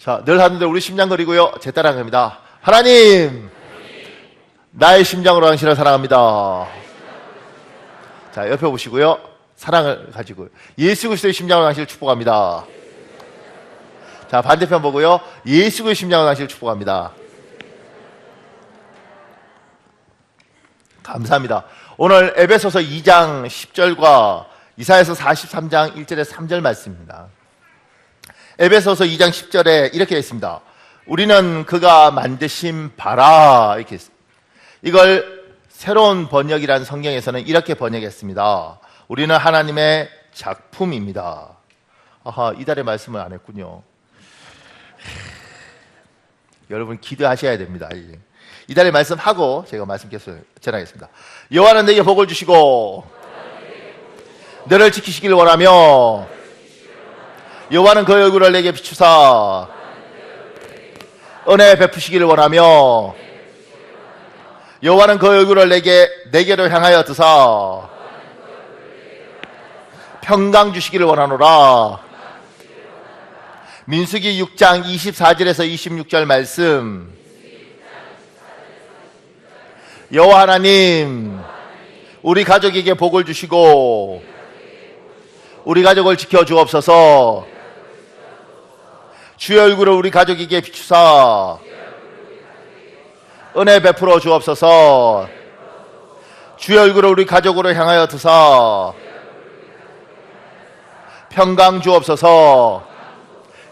자, 늘 하는데 우리 심장거리고요. 제 따라갑니다. 하나님, 나의 심장으로 당신을 사랑합니다. 자, 옆에 보시고요. 사랑을 가지고 예수 그리스도의 심장으로 당신을 축복합니다. 자, 반대편 보고요. 예수 그리스도의 심장으로 당신을 축복합니다. 감사합니다. 오늘 에베소서 2장 10절과 이사야서 43장 1절에 3절 말씀입니다. 에베소서 2장 10절에 이렇게 했습니다. 우리는 그가 만드신 바라, 이렇게 했습니다. 이걸 새로운 번역이라는 성경에서는 이렇게 번역했습니다. 우리는 하나님의 작품입니다. 아하, 이달의 말씀을 안 했군요. 여러분 기도하셔야 됩니다. 이달의 말씀하고 제가 말씀 계속 전하겠습니다. 여호와는 내게 복을 주시고 너를 지키시길 원하며 여호와는 그의 얼굴을 내게 비추사 은혜 베푸시기를 원하며 여호와는 그의 얼굴을 내게로 향하여 드사 평강 주시기를 원하노라. 민수기 6장 24절에서 26절 말씀. 여호와 하나님, 우리 가족에게 복을 주시고 우리 가족을 지켜 주옵소서. 주의 얼굴을 우리 가족에게 비추사 은혜 베풀어 주옵소서. 주의 얼굴을 우리 가족으로 향하여 드사 평강 주옵소서.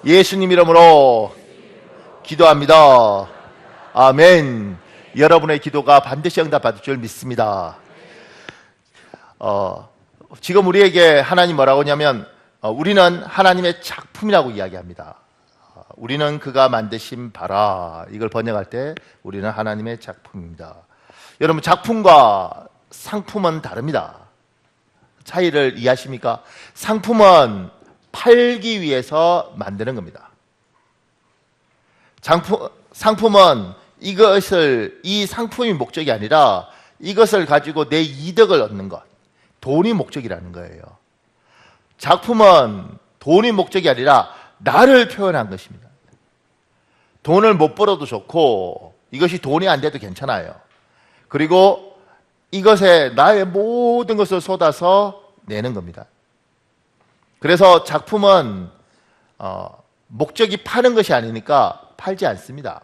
예수님 이름으로 기도합니다. 아멘. 여러분의 기도가 반드시 응답받을 줄 믿습니다. 지금 우리에게 하나님 뭐라고 하냐면 우리는 하나님의 작품이라고 이야기합니다. 우리는 그가 만드신 바라, 이걸 번역할 때 우리는 하나님의 작품입니다. 여러분, 작품과 상품은 다릅니다. 차이를 이해하십니까? 상품은 팔기 위해서 만드는 겁니다. 상품은 이 상품이 목적이 아니라 이것을 가지고 내 이득을 얻는 것, 돈이 목적이라는 거예요. 작품은 돈이 목적이 아니라 나를 표현한 것입니다. 돈을 못 벌어도 좋고 이것이 돈이 안 돼도 괜찮아요. 그리고 이것에 나의 모든 것을 쏟아서 내는 겁니다. 그래서 작품은 목적이 파는 것이 아니니까 팔지 않습니다.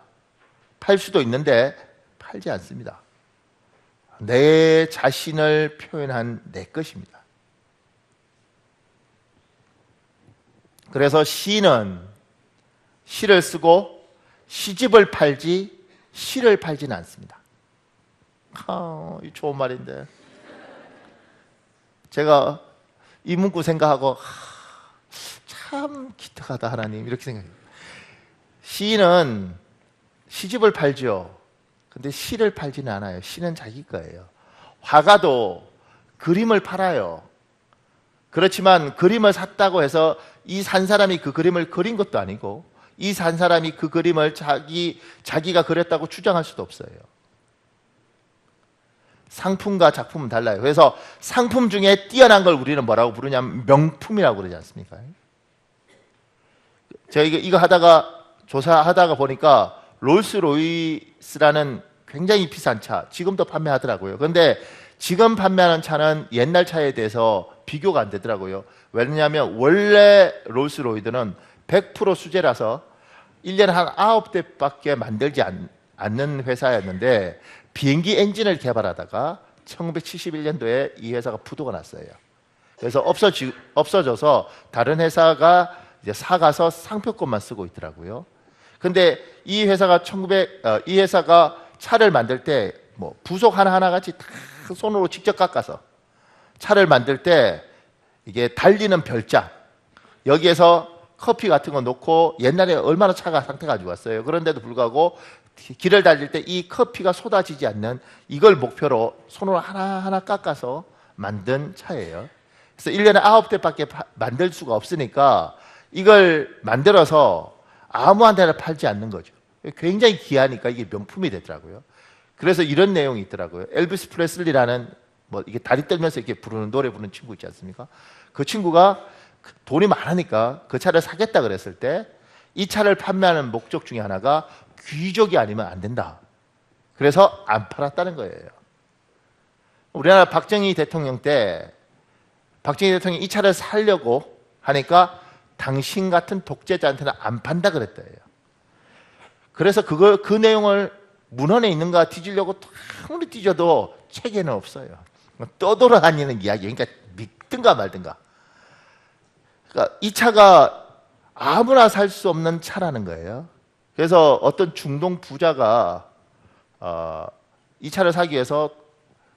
팔 수도 있는데 팔지 않습니다. 내 자신을 표현한 내 것입니다. 그래서 시는 시를 쓰고 시집을 팔지 시를 팔지는 않습니다. 이 좋은 말인데 제가 이 문구 생각하고 참 기특하다 하나님, 이렇게 생각해요. 시인은 시집을 팔죠. 근데 시를 팔지는 않아요. 시는 자기 거예요. 화가도 그림을 팔아요. 그렇지만 그림을 샀다고 해서 이 산 사람이 그 그림을 그린 것도 아니고 이 산 사람이 그 그림을 자기가 그렸다고 주장할 수도 없어요. 상품과 작품은 달라요. 그래서 상품 중에 뛰어난 걸 우리는 뭐라고 부르냐면 명품이라고 그러지 않습니까? 제가 이거 조사하다가 보니까 롤스로이스라는 굉장히 비싼 차, 지금도 판매하더라고요. 그런데 지금 판매하는 차는 옛날 차에 대해서 비교가 안 되더라고요. 왜냐하면 원래 롤스로이스는 100% 수제라서 1년에 한 9대밖에 만들지 않는 회사였는데 비행기 엔진을 개발하다가 1971년도에 이 회사가 부도가 났어요. 그래서 없어져서 다른 회사가 이제 사가서 상표권만 쓰고 있더라고요. 근데 이 회사가 차를 만들 때 뭐 부속 하나하나 같이 다 손으로 직접 깎아서 차를 만들 때 이게 달리는 별장, 여기에서 커피 같은 거 놓고 옛날에 얼마나 차가 상태가 좋았어요. 그런데도 불구하고 길을 달릴 때 이 커피가 쏟아지지 않는 이걸 목표로 손으로 하나하나 깎아서 만든 차예요. 그래서 1년에 9대밖에 만들 수가 없으니까 이걸 만들어서 아무한테나 팔지 않는 거죠. 굉장히 귀하니까 이게 명품이 되더라고요. 그래서 이런 내용이 있더라고요. 엘비스 프레슬리라는 이게 다리 떨면서 이렇게 노래 부르는 친구 있지 않습니까? 그 친구가 돈이 많으니까 그 차를 사겠다 그랬을 때 이 차를 판매하는 목적 중에 하나가 귀족이 아니면 안 된다. 그래서 안 팔았다는 거예요. 우리나라 박정희 대통령 때 박정희 대통령이 이 차를 사려고 하니까 당신 같은 독재자한테는 안 판다 그랬대요. 그래서 그 내용을 문헌에 있는가 뒤지려고 아무리 뒤져도 책에는 없어요. 떠돌아다니는 이야기. 그러니까 믿든가 말든가. 그러니까 이 차가 아무나 살 수 없는 차라는 거예요. 그래서 어떤 중동 부자가 이 차를 사기 위해서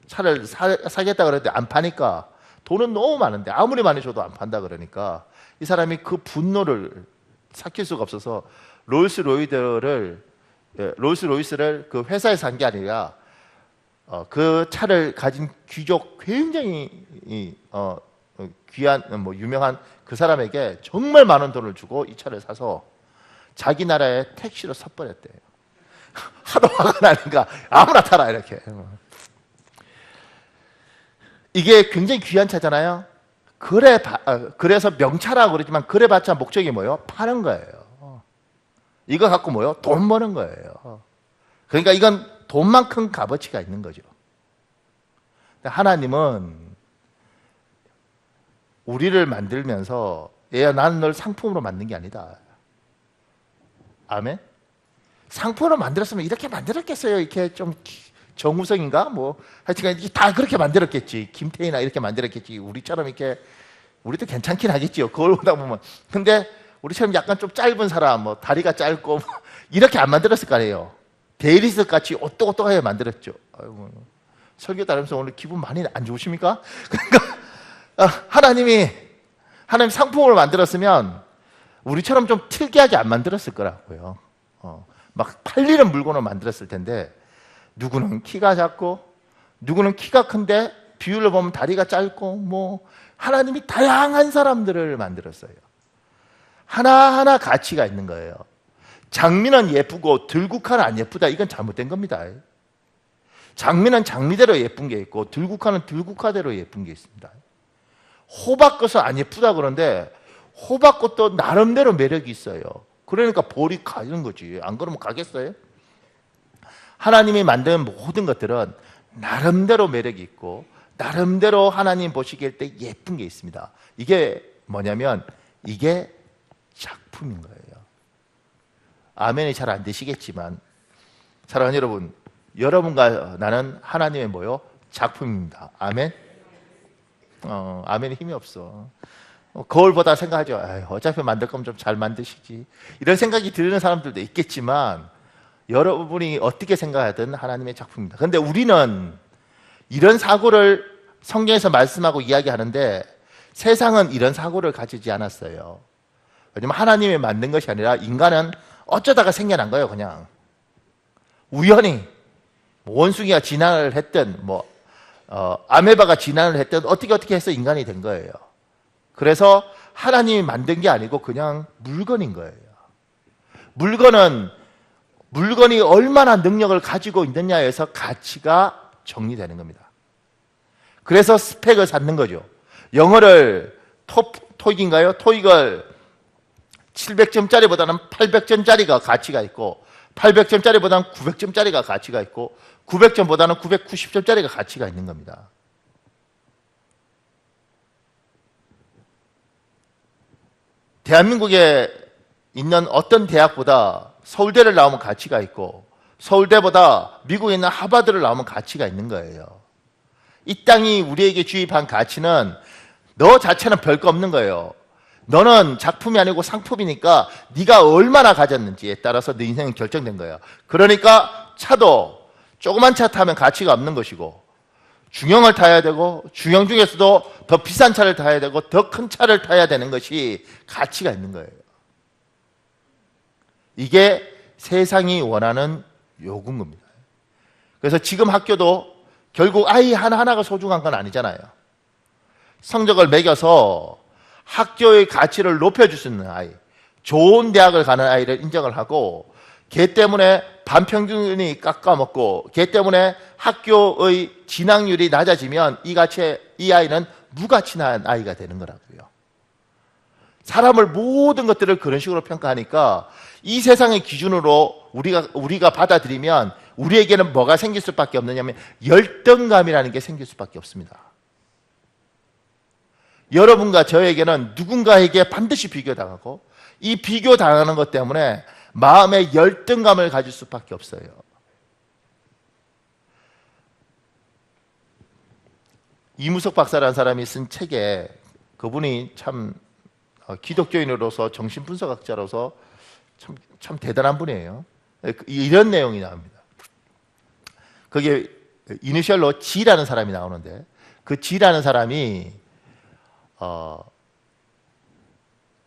차를 사겠다 그랬는데 안 파니까 돈은 너무 많은데 아무리 많이 줘도 안 판다 그러니까 이 사람이 그 분노를 삭힐 수가 없어서 롤스로이스를 그 회사에 산 게 아니라 그 차를 가진 귀족 굉장히 귀한 뭐 유명한 그 사람에게 정말 많은 돈을 주고 이 차를 사서 자기 나라에 택시로 섞어버렸대요. 하도 화가 나니까 아무나 타라 이렇게. 이게 굉장히 귀한 차잖아요. 그래서 명차라고 그러지만 그래봤자 목적이 뭐예요? 파는 거예요. 이거 갖고 뭐예요? 돈 버는 거예요. 그러니까 이건 돈만큼 값어치가 있는 거죠. 하나님은 우리를 만들면서 얘야 나는 널 상품으로 만든 게 아니다. 아멘? 상품으로 만들었으면 이렇게 만들었겠어요? 이렇게 좀 정우성인가? 뭐 하여튼 다 그렇게 만들었겠지. 김태희나 이렇게 만들었겠지. 우리처럼 이렇게 우리도 괜찮긴 하겠지요. 그걸 보다 보면. 근데 우리처럼 약간 좀 짧은 사람, 뭐 다리가 짧고 뭐 이렇게 안 만들었을 거 아니에요. 데일리스 같이 오똑오똑하게 만들었죠. 아이고, 설교 따르면서 오늘 기분 많이 안 좋으십니까? 그러니까 하나님 상품을 만들었으면 우리처럼 좀 특이하게 안 만들었을 거라고요. 막 팔리는 물건을 만들었을 텐데 누구는 키가 작고 누구는 키가 큰데 비율로 보면 다리가 짧고 뭐 하나님이 다양한 사람들을 만들었어요. 하나하나 가치가 있는 거예요. 장미는 예쁘고 들국화는 안 예쁘다. 이건 잘못된 겁니다. 장미는 장미대로 예쁜 게 있고 들국화는 들국화대로 예쁜 게 있습니다. 호박꽃은 안 예쁘다 그러는데 호박꽃도 나름대로 매력이 있어요. 그러니까 볼이 가는 거지. 안 그러면 가겠어요? 하나님이 만든 모든 것들은 나름대로 매력이 있고 나름대로 하나님 보시기에 때 예쁜 게 있습니다. 이게 뭐냐면 이게 작품인 거예요. 아멘이 잘 안 되시겠지만 사랑하는 여러분, 여러분과 나는 하나님의 뭐요? 작품입니다. 아멘? 아멘이 힘이 없어. 거울 보다 생각하죠. 어차피 만들 거면 좀 잘 만드시지. 이런 생각이 드는 사람들도 있겠지만 여러분이 어떻게 생각하든 하나님의 작품입니다. 그런데 우리는 이런 사고를 성경에서 말씀하고 이야기하는데 세상은 이런 사고를 가지지 않았어요. 왜냐면 하나님이 만든 것이 아니라 인간은 어쩌다가 생겨난 거예요. 그냥 우연히 원숭이가 진화를 했든 아메바가 진화를 했든 어떻게 해서 인간이 된 거예요. 그래서 하나님이 만든 게 아니고 그냥 물건인 거예요. 물건이 얼마나 능력을 가지고 있느냐에서 가치가 정리되는 겁니다. 그래서 스펙을 쌓는 거죠. 영어를 토익인가요? 토익을 700점짜리보다는 800점짜리가 가치가 있고 800점짜리보다는 900점짜리가 가치가 있고 900점보다는 990점짜리가 가치가 있는 겁니다. 대한민국에 있는 어떤 대학보다 서울대를 나오면 가치가 있고 서울대보다 미국에 있는 하버드를 나오면 가치가 있는 거예요. 이 땅이 우리에게 주입한 가치는 너 자체는 별거 없는 거예요. 너는 작품이 아니고 상품이니까 네가 얼마나 가졌는지에 따라서 네 인생은 결정된 거예요. 그러니까 차도 조그만 차 타면 가치가 없는 것이고 중형을 타야 되고 중형 중에서도 더 비싼 차를 타야 되고 더 큰 차를 타야 되는 것이 가치가 있는 거예요. 이게 세상이 원하는 요구인 겁니다. 그래서 지금 학교도 결국 아이 하나하나가 소중한 건 아니잖아요. 성적을 매겨서 학교의 가치를 높여줄 수 있는 아이, 좋은 대학을 가는 아이를 인정을 하고 걔 때문에 반평균이 깎아먹고 걔 때문에 학교의 진학률이 낮아지면 이 아이는 무가치한 아이가 되는 거라고요. 사람을 모든 것들을 그런 식으로 평가하니까 이 세상의 기준으로 우리가 받아들이면 우리에게는 뭐가 생길 수밖에 없느냐면 열등감이라는 게 생길 수밖에 없습니다. 여러분과 저에게는 누군가에게 반드시 비교당하고 이 비교당하는 것 때문에 마음에 열등감을 가질 수밖에 없어요. 이무석 박사라는 사람이 쓴 책에 그분이 참 기독교인으로서 정신분석학자로서 참 대단한 분이에요. 이런 내용이 나옵니다. 거기에 이니셜로 G라는 사람이 나오는데 그 G라는 사람이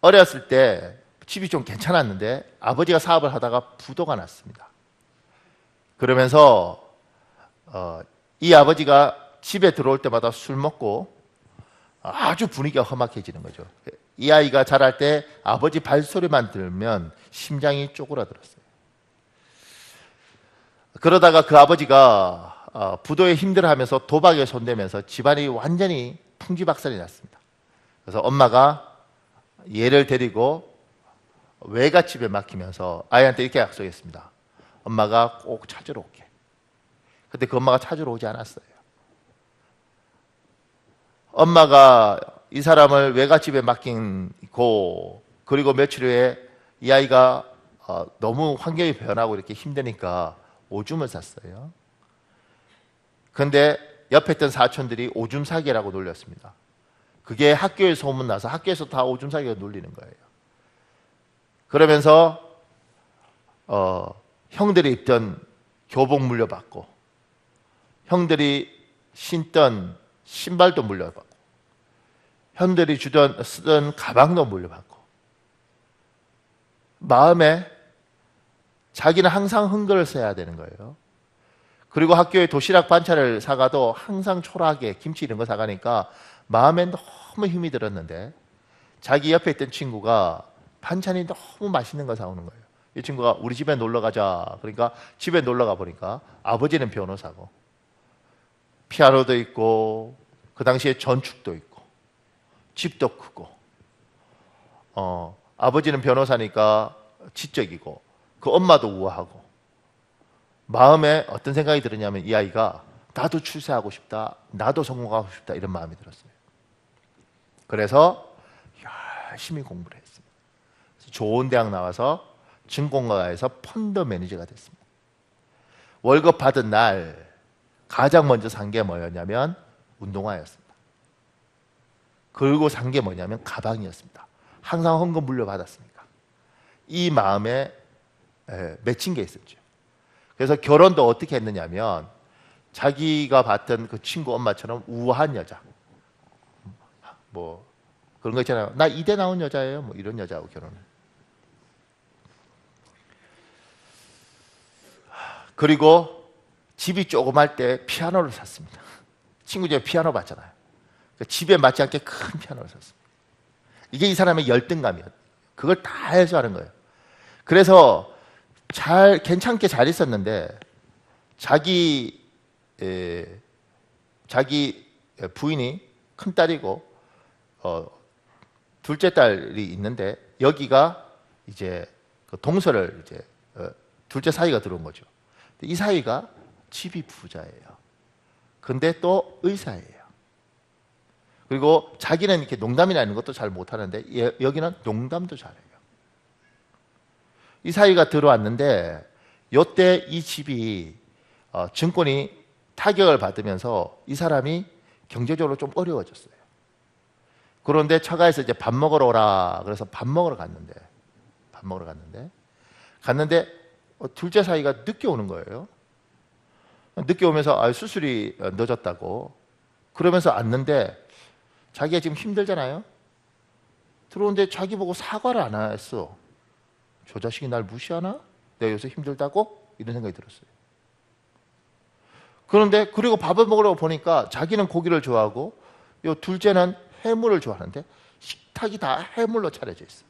어렸을 때 집이 좀 괜찮았는데 아버지가 사업을 하다가 부도가 났습니다. 그러면서 이 아버지가 집에 들어올 때마다 술 먹고 아주 분위기가 험악해지는 거죠. 이 아이가 자랄 때 아버지 발소리만 들으면 심장이 쪼그라들었어요. 그러다가 그 아버지가 부도에 힘들어하면서 도박에 손대면서 집안이 완전히 풍지박산이 났습니다. 그래서 엄마가 얘를 데리고 외갓집에 맡기면서 아이한테 이렇게 약속했습니다. 엄마가 꼭 찾으러 올게. 근데 그 엄마가 찾으러 오지 않았어요. 엄마가 이 사람을 외갓집에 맡기고 그리고 며칠 후에 이 아이가 너무 환경이 변하고 이렇게 힘드니까 오줌을 쌌어요. 그런데 옆에 있던 사촌들이 오줌 사기라고 놀렸습니다. 그게 학교에 소문나서 학교에서 다 오줌 사기가 놀리는 거예요. 그러면서 형들이 입던 교복 물려받고 형들이 신던 신발도 물려받고 형들이 쓰던 가방도 물려받고 마음에 자기는 항상 흥글을 써야 되는 거예요. 그리고 학교에 도시락 반찬을 사가도 항상 초라하게 김치 이런 거 사가니까 마음에 너무 힘이 들었는데 자기 옆에 있던 친구가 반찬이 너무 맛있는 거 사오는 거예요. 이 친구가 우리 집에 놀러 가자. 그러니까 집에 놀러 가 보니까 아버지는 변호사고 피아노도 있고 그 당시에 전축도 있고 집도 크고 아버지는 변호사니까 지적이고 그 엄마도 우아하고 마음에 어떤 생각이 들었냐면 이 아이가 나도 출세하고 싶다. 나도 성공하고 싶다. 이런 마음이 들었어요. 그래서 열심히 공부를 했습니다. 좋은 대학 나와서 증권가에서 펀드 매니저가 됐습니다. 월급 받은 날 가장 먼저 산 게 뭐였냐면 운동화였습니다. 그리고 산 게 뭐냐면 가방이었습니다. 항상 헌금 물려받았으니까 이 마음에 맺힌 게 있었죠. 그래서 결혼도 어떻게 했느냐면 자기가 봤던 그 친구 엄마처럼 우아한 여자, 뭐 그런 거 있잖아요. 나 이대 나온 여자예요. 뭐 이런 여자하고 결혼을. 그리고 집이 조그말 때 피아노를 샀습니다. 친구 집에 피아노 봤잖아요. 집에 맞지 않게 큰 피아노를 샀습니다. 이게 이 사람의 열등감이었어요. 그걸 다 해소하는 거예요. 그래서 괜찮게 잘 있었는데 자기 부인이 큰 딸이고 둘째 딸이 있는데 여기가 이제 그 동서를 이제 둘째 사이가 들어온 거죠. 이 사이가 집이 부자예요. 근데 또 의사예요. 그리고 자기는 이렇게 농담이나 이런 것도 잘 못하는데 여기는 농담도 잘해요. 이 사이가 들어왔는데 요때 이 집이 증권이 타격을 받으면서 이 사람이 경제적으로 좀 어려워졌어요. 그런데 처가에서 이제 밥 먹으러 오라 그래서 밥 먹으러 갔는데 둘째 사이가 늦게 오는 거예요. 늦게 오면서 수술이 늦었다고 그러면서 왔는데 자기가 지금 힘들잖아요. 들어오는데 자기 보고 사과를 안 했어. 저 자식이 날 무시하나? 내가 요새 힘들다고? 이런 생각이 들었어요. 그런데 그리고 밥을 먹으러 보니까 자기는 고기를 좋아하고 요 둘째는 해물을 좋아하는데 식탁이 다 해물로 차려져 있어.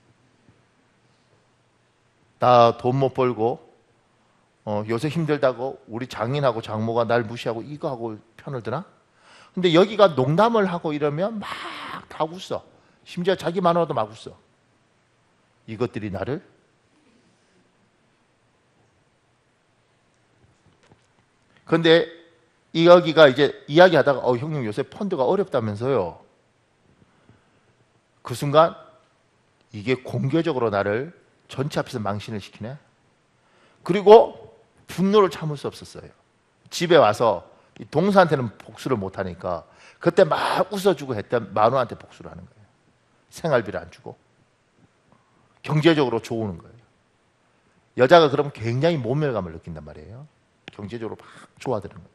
나 돈 못 벌고 요새 힘들다고 우리 장인하고 장모가 날 무시하고 이거 하고 편을 드나? 근데 여기가 농담을 하고 이러면 막 다 웃어. 심지어 자기 만화도 막 웃어. 이것들이 나를 근데 여기가 이제 이야기하다가 형님 요새 펀드가 어렵다면서요. 그 순간 이게 공개적으로 나를 전체 앞에서 망신을 시키네. 그리고 분노를 참을 수 없었어요. 집에 와서 동서한테는 복수를 못하니까 그때 막 웃어주고 했던 만우한테 복수를 하는 거예요. 생활비를 안 주고 경제적으로 좋은 거예요. 여자가 그러면 굉장히 모멸감을 느낀단 말이에요. 경제적으로 막 좋아드는 거예요.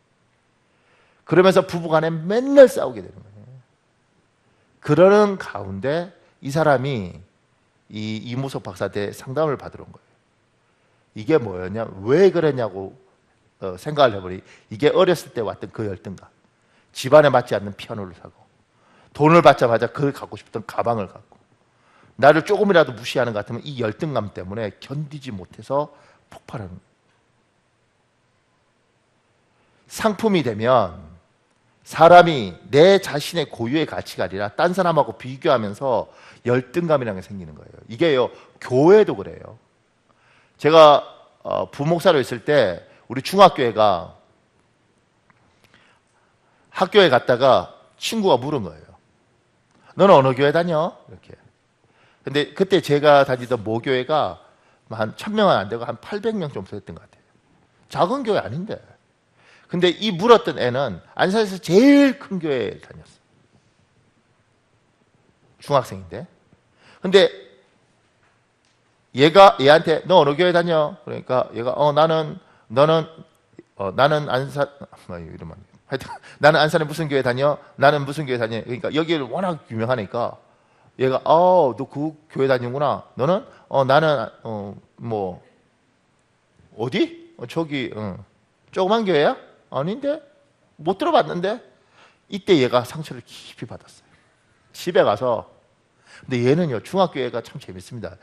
그러면서 부부간에 맨날 싸우게 되는 거예요. 그러는 가운데 이 사람이 이 이무석 박사한테 상담을 받으러 온 거예요. 이게 뭐였냐? 왜 그랬냐고 생각을 해보니 이게 어렸을 때 왔던 그 열등감. 집안에 맞지 않는 피아노를 사고 돈을 받자마자 그걸 갖고 싶던 가방을 갖고 나를 조금이라도 무시하는 것 같으면 이 열등감 때문에 견디지 못해서 폭발하는 거예요. 상품이 되면 사람이 내 자신의 고유의 가치가 아니라 딴 사람하고 비교하면서 열등감이라는 게 생기는 거예요. 이게요, 교회도 그래요. 제가 부목사로 있을 때 우리 중학교회가 학교에 갔다가 친구가 물은 거예요. 너는 어느 교회 다녀? 이렇게. 근데 그때 제가 다니던 모교회가 한 1000명은 안 되고 한 800명 정도 됐던 것 같아요. 작은 교회 아닌데. 근데 이 물었던 애는 안산에서 제일 큰 교회에 다녔어. 중학생인데. 근데 얘한테 너 어느 교회 다녀? 그러니까 얘가 나는 안산 이러면 하여튼 나는 안산에 무슨 교회 다녀? 나는 무슨 교회 다녀? 그러니까 여기를 워낙 유명하니까 얘가 너 그 교회 다니는구나. 너는 나는 뭐 어디? 저기 조그만 교회야? 아닌데? 못 들어봤는데? 이때 얘가 상처를 깊이 받았어요. 집에 가서 근데 얘는요 중학교애가 참 재밌습니다.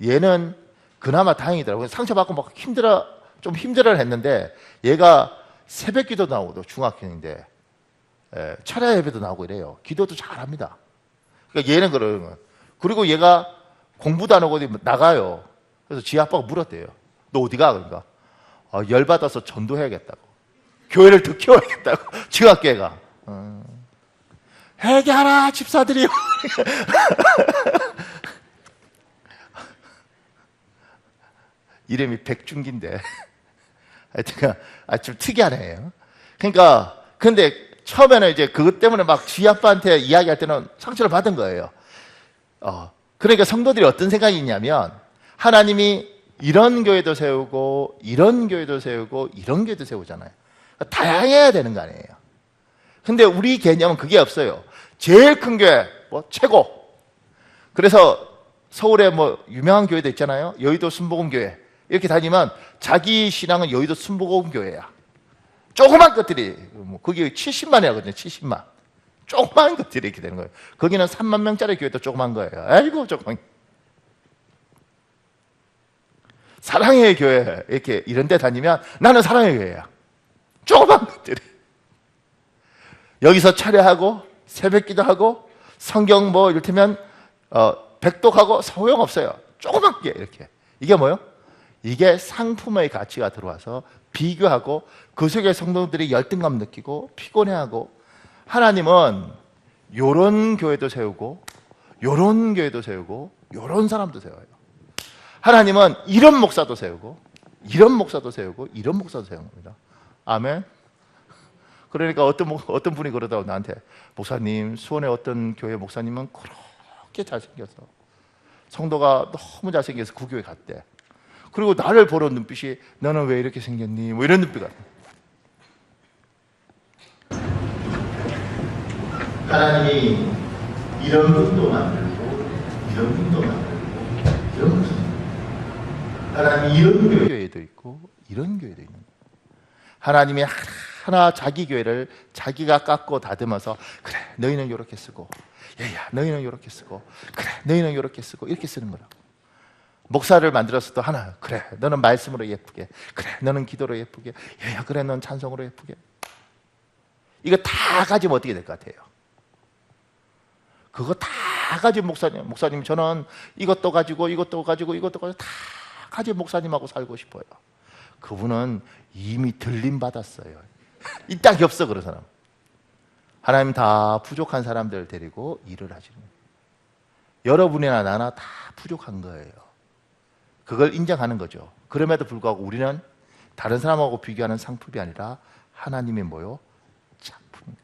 얘는 그나마 다행이더라고요. 상처받고 막 좀 힘들어 했는데 얘가 새벽 기도 나오고 중학생인데 철야 예배도 나오고 이래요. 기도도 잘합니다. 그러니까 얘는 그러는 거예요. 그리고 얘가 공부도 안 하고 어디 나가요. 그래서 지 아빠가 물었대요. 너 어디 가? 그러니까 열받아서 전도해야겠다고. 교회를 더 키워야겠다고. 중학교애가. 회개하라 집사들이요. 이름이 백준기인데 하여튼 좀 특이한 애예요. 그러니까 근데 처음에는 이제 그것 때문에 막 지 아빠한테 이야기할 때는 상처를 받은 거예요. 그러니까 성도들이 어떤 생각이 있냐면 하나님이 이런 교회도 세우고 이런 교회도 세우고 이런 교회도 세우잖아요. 다양해야 되는 거 아니에요. 근데 우리 개념은 그게 없어요. 제일 큰 교회 뭐 최고. 그래서 서울에 뭐 유명한 교회도 있잖아요. 여의도 순복음교회. 이렇게 다니면 자기 신앙은 여의도 순복음교회야. 조그만 것들이 거기 70만이라거든요. 70만. 조그만 것들이 이렇게 되는 거예요. 거기는 3만 명짜리 교회도 조그만 거예요. 아이고 조그만. 사랑의 교회 이렇게 이런 데 다니면 나는 사랑의 교회야. 조그만 것들이. 여기서 차례하고 새벽 기도하고 성경 뭐 이를테면 백독하고 소용없어요. 조그맣게 이렇게. 이게 뭐요? 이게 상품의 가치가 들어와서 비교하고 그 속에 성도들이 열등감 느끼고 피곤해하고 하나님은 요런 교회도 세우고 요런 교회도 세우고 요런 사람도 세워요. 하나님은 이런 목사도 세우고 이런 목사도 세우고 이런 목사도 세우는 겁니다. 아멘. 그러니까 어떤 분이 그러다고 나한테 목사님 수원의 어떤 교회 목사님은 그렇게 잘생겨서 성도가 너무 잘생겨서 그 교회 갔대. 그리고 나를 보러 눈빛이 너는 왜 이렇게 생겼니? 뭐 이런 눈빛 같아. 하나님이 이런 분도 만들고 이런 분도 만들고 이런 분도 하나님이 이런 교회도 있고 이런 교회도 있는 거예요. 하나님이 하나 자기 교회를 자기가 깎고 다듬어서 그래 너희는 이렇게 쓰고 얘야 너희는 이렇게 쓰고 그래 너희는 이렇게 쓰고 이렇게 쓰는 거라고. 목사를 만들었어도 하나 그래 너는 말씀으로 예쁘게 그래 너는 기도로 예쁘게 얘야 그래 넌 찬송으로 예쁘게. 이거 다 가지면 어떻게 될 것 같아요? 그거 다 다 가진 목사님 저는 이것도 가지고 이것도 가지고 이것도 가지고 다 가진 목사님하고 살고 싶어요. 그분은 이미 들림 받았어요. 이 땅에 없어 그런 사람. 하나님 다 부족한 사람들 데리고 일을 하시는 거예요. 여러분이나 나나 다 부족한 거예요. 그걸 인정하는 거죠. 그럼에도 불구하고 우리는 다른 사람하고 비교하는 상품이 아니라 하나님의 뭐요? 작품입니다.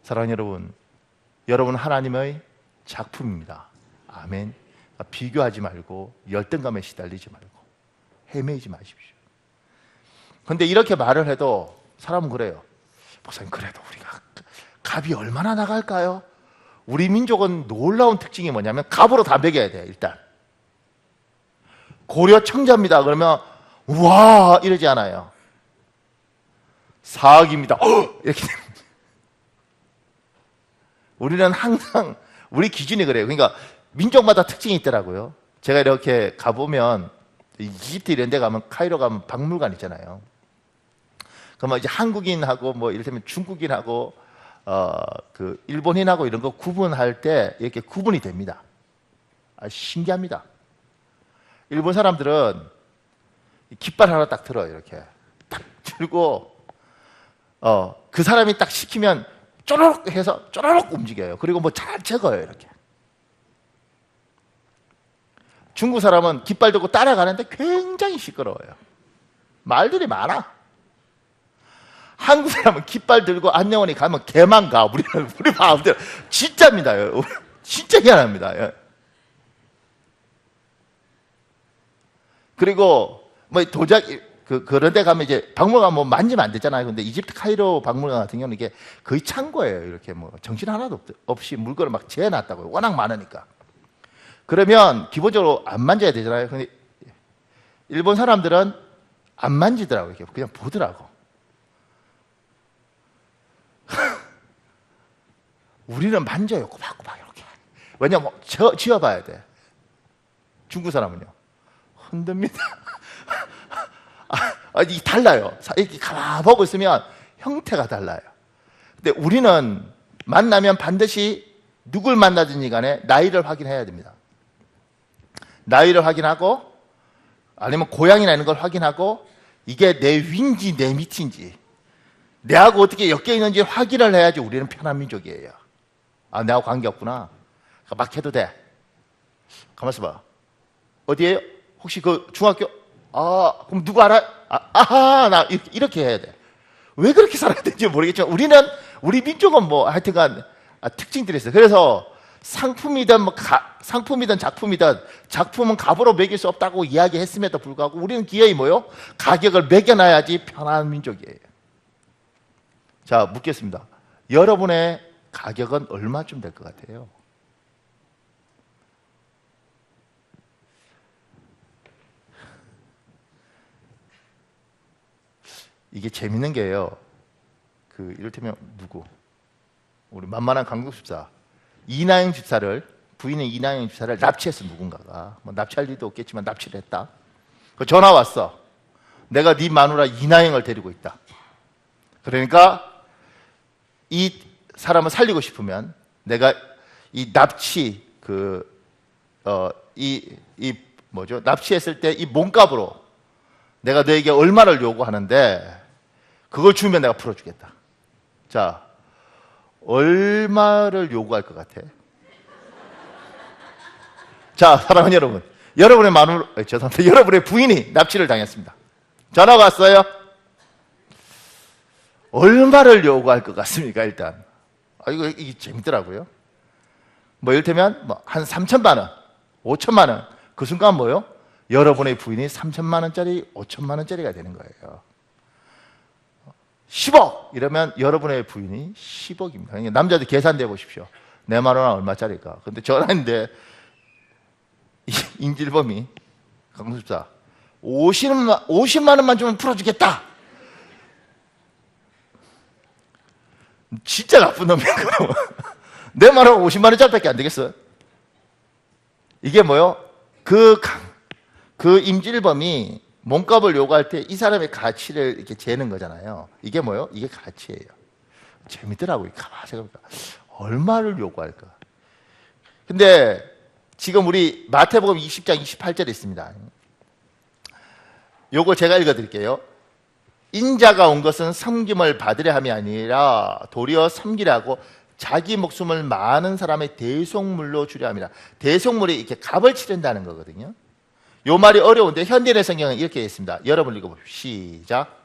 사랑하는 여러분, 여러분은 하나님의 작품입니다. 아멘. 비교하지 말고 열등감에 시달리지 말고 헤매이지 마십시오. 근데 이렇게 말을 해도 사람은 그래요. 목사님, 그래도 우리가 값이 얼마나 나갈까요? 우리 민족은 놀라운 특징이 뭐냐면 값으로 다 매겨야 돼요. 일단 고려 청자입니다 그러면 우와 이러지 않아요. 사악입니다 이렇게 됩니다. 우리는 항상 우리 기준이 그래요. 그러니까 민족마다 특징이 있더라고요. 제가 이렇게 가보면 이집트 이런 데 가면 카이로 가면 박물관 있잖아요. 그러면 이제 한국인하고 뭐 이를테면 중국인하고 그 일본인하고 이런 거 구분할 때 이렇게 구분이 됩니다. 신기합니다. 일본 사람들은 깃발 하나 딱 들어요. 이렇게 딱 들고 그 사람이 딱 시키면 쪼르륵 해서 쪼르륵 움직여요. 그리고 뭐 잘 적어요. 이렇게. 중국 사람은 깃발 들고 따라가는데 굉장히 시끄러워요. 말들이 많아. 한국 사람은 깃발 들고 안내원이 가면 개만 가. 우리 마음대로. 진짜입니다. 진짜 희한합니다. 그리고 뭐 도자기 그런 데 가면 이제 박물관 뭐 만지면 안 되잖아요. 근데 이집트 카이로 박물관 같은 경우는 이게 거의 창고예요. 이렇게 뭐 정신 하나도 없이 물건을 막 재해놨다고요. 워낙 많으니까. 그러면 기본적으로 안 만져야 되잖아요. 근데 일본 사람들은 안 만지더라고요. 이렇게 그냥 보더라고. 우리는 만져요. 꼬박꼬박 이렇게. 왜냐면 지어봐야 돼. 중국 사람은요. 흔듭니다. 이게 달라요. 이렇게 가만 보고 있으면 형태가 달라요. 근데 우리는 만나면 반드시 누굴 만나든지 간에 나이를 확인해야 됩니다. 나이를 확인하고 아니면 고향이나 이런 걸 확인하고 이게 내 위인지 내 밑인지 내하고 어떻게 엮여 있는지 확인을 해야지 우리는 편한 민족이에요. 내하고 관계없구나. 막 해도 돼. 가만 있어봐. 어디에요? 혹시 그 중학교? 그럼 누구 알아요? 나 이렇게 해야 돼. 왜 그렇게 살아야 되는지 모르겠지만 우리 민족은 뭐 하여튼간 특징들이 있어요. 그래서 상품이든 작품이든 작품은 값으로 매길 수 없다고 이야기했음에도 불구하고 우리는 기어이 뭐요? 가격을 매겨놔야지 편한 민족이에요. 자, 묻겠습니다. 여러분의 가격은 얼마쯤 될 것 같아요? 이게 재밌는 게요. 이를테면 우리 만만한 강국 집사 이나영 집사를 부인의 이나영 집사를 납치했어. 누군가가 뭐 납치할 일도 없겠지만 납치를 했다. 전화 왔어. 내가 네 마누라 이나영을 데리고 있다. 그러니까 이 사람을 살리고 싶으면 내가 이 납치 납치했을 때 이 몸값으로 내가 너에게 얼마를 요구하는데 그걸 주면 내가 풀어주겠다. 자, 얼마를 요구할 것 같아? 자, 사랑하는 여러분, 여러분의 죄송합니다. 여러분의 부인이 납치를 당했습니다. 전화가 왔어요. 얼마를 요구할 것 같습니까? 일단 이게 재밌더라고요. 뭐 이를테면 한 3천만 원, 5천만 원. 그 순간 뭐요? 여러분의 부인이 3천만 원짜리, 5천만 원짜리가 되는 거예요. 10억 이러면 여러분의 부인이 10억입니다. 그러니까 남자들 계산돼 보십시오. 내 마누라 얼마짜리일까? 근데 전화인데 임질범이 강수집사 50만 원만 주면 풀어주겠다. 진짜 나쁜 놈이야. 내 마누라 50만 원짜리밖에 안 되겠어. 이게 뭐요? 그 임질범이 몸값을 요구할 때 이 사람의 가치를 이렇게 재는 거잖아요. 이게 뭐요? 이게 가치예요. 재밌더라고요. 가만 생각해보니까 얼마를 요구할까? 근데 지금 우리 마태복음 20장 28절에 있습니다. 요거 제가 읽어드릴게요. 인자가 온 것은 섬김을 받으려 함이 아니라 도리어 섬기라고 자기 목숨을 많은 사람의 대속물로 주려 함이라. 대속물이 이렇게 값을 치른다는 거거든요. 요 말이 어려운데 현대인의 성경은 이렇게 했습니다. 여러분 읽어보십시오. 시작.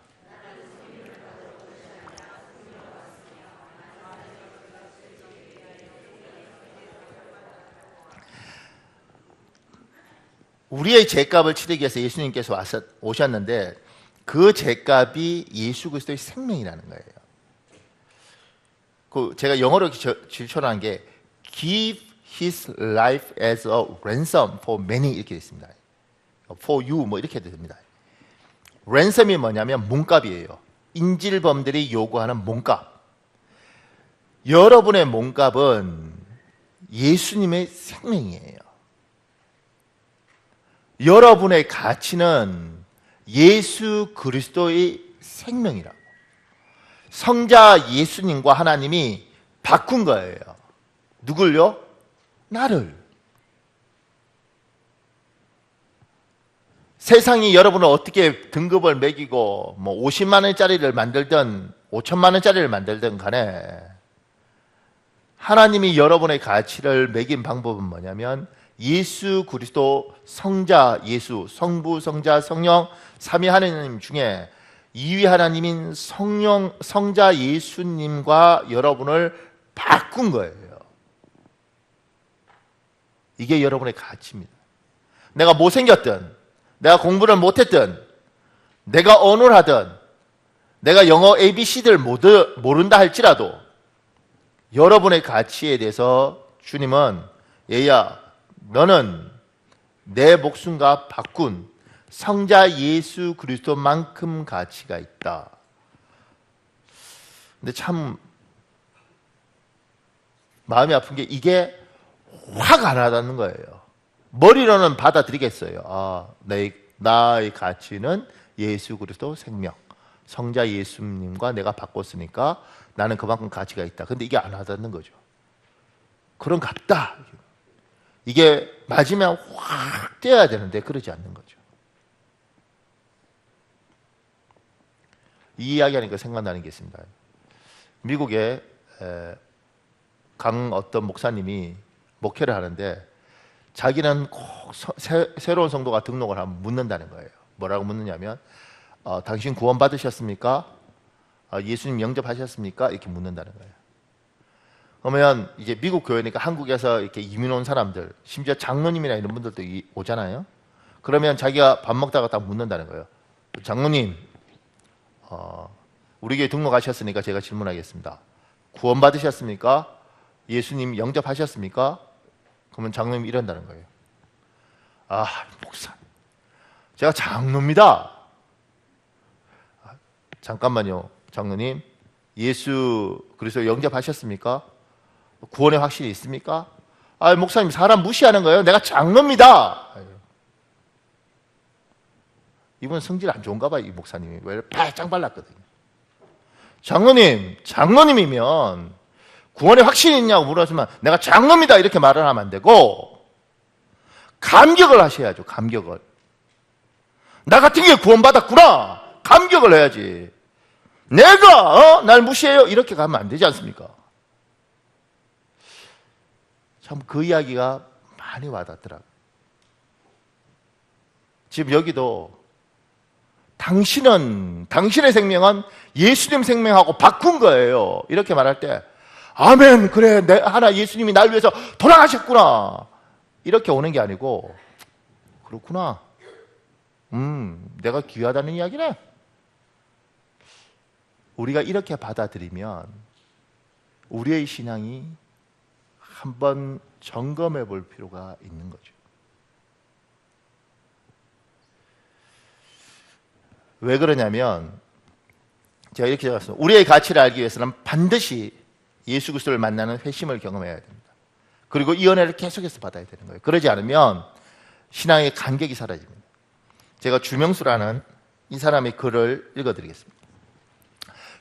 우리의 죄값을 치르기 위해서 예수님께서 오셨는데 그 죄값이 예수 그리스도의 생명이라는 거예요. 제가 영어로 질문한 게 Give His life as a ransom for many 이렇게 있습니다. For you 뭐 이렇게 됩니다. 랜섬이 뭐냐면 몸값이에요. 인질범들이 요구하는 몸값. 여러분의 몸값은 예수님의 생명이에요. 여러분의 가치는 예수 그리스도의 생명이라고. 성자 예수님과 하나님이 바꾼 거예요. 누굴요? 나를. 세상이 여러분을 어떻게 등급을 매기고 뭐 50만 원짜리를 만들든 5천만 원짜리를 만들든 간에 하나님이 여러분의 가치를 매긴 방법은 뭐냐면 예수 그리스도 성자 예수, 성부, 성자, 성령 삼위 하나님 중에 2위 하나님인 성자 예수님과 여러분을 바꾼 거예요. 이게 여러분의 가치입니다. 내가 못생겼든 내가 공부를 못했든 내가 언어를 하든 내가 영어 ABC들 모른다 할지라도 여러분의 가치에 대해서 주님은 얘야 너는 내 목숨과 바꾼 성자 예수 그리스도만큼 가치가 있다. 근데 참 마음이 아픈 게 이게 확 안 와닿는 거예요. 머리로는 받아들이겠어요. 나의 가치는 예수 그리스도 생명, 성자 예수님과 내가 바꿨으니까 나는 그만큼 가치가 있다. 근데 이게 안 와닿는 거죠. 그런갑다. 이게 맞으면 확 떼어야 되는데 그러지 않는 거죠. 이 이야기하니까 생각나는 게 있습니다. 미국에 어떤 목사님이 목회를 하는데 자기는 꼭 새로운 성도가 등록을 하면 묻는다는 거예요. 뭐라고 묻느냐면 당신 구원 받으셨습니까? 예수님 영접하셨습니까? 이렇게 묻는다는 거예요. 그러면 이제 미국 교회니까 한국에서 이렇게 이민 온 사람들, 심지어 장로님이나 이런 분들도 오잖아요. 그러면 자기가 밥 먹다가 딱 묻는다는 거예요. 장로님, 우리 교회 등록하셨으니까 제가 질문하겠습니다. 구원 받으셨습니까? 예수님 영접하셨습니까? 그러면 장로님이 이런다는 거예요. 목사, 제가 장로입니다. 잠깐만요, 장로님. 예수 그리스도 영접하셨습니까? 구원의 확신이 있습니까? 목사님 사람 무시하는 거예요. 내가 장로입니다. 이분 성질 안 좋은가 봐요. 이 목사님이 왜 바짝 발랐거든요. 장로님이면 구원의 확신이 있냐고 물었지만 내가 장로입니다 이렇게 말을 하면 안 되고 감격을 하셔야죠. 감격을. 나 같은 게 구원받았구나. 감격을 해야지. 내가 날 무시해요 이렇게 가면 안 되지 않습니까? 참 그 이야기가 많이 와닿더라고요. 지금 여기도 당신의 생명은 예수님 생명하고 바꾼 거예요. 이렇게 말할 때 아멘 그래 예수님이 날 위해서 돌아가셨구나 이렇게 오는 게 아니고 그렇구나 내가 귀하다는 이야기네. 우리가 이렇게 받아들이면 우리의 신앙이 한번 점검해 볼 필요가 있는 거죠. 왜 그러냐면 제가 이렇게 적었습니다. 우리의 가치를 알기 위해서는 반드시 예수 그리스도를 만나는 회심을 경험해야 됩니다. 그리고 이 은혜를 계속해서 받아야 되는 거예요. 그러지 않으면 신앙의 간격이 사라집니다. 제가 주명수라는 이 사람의 글을 읽어드리겠습니다.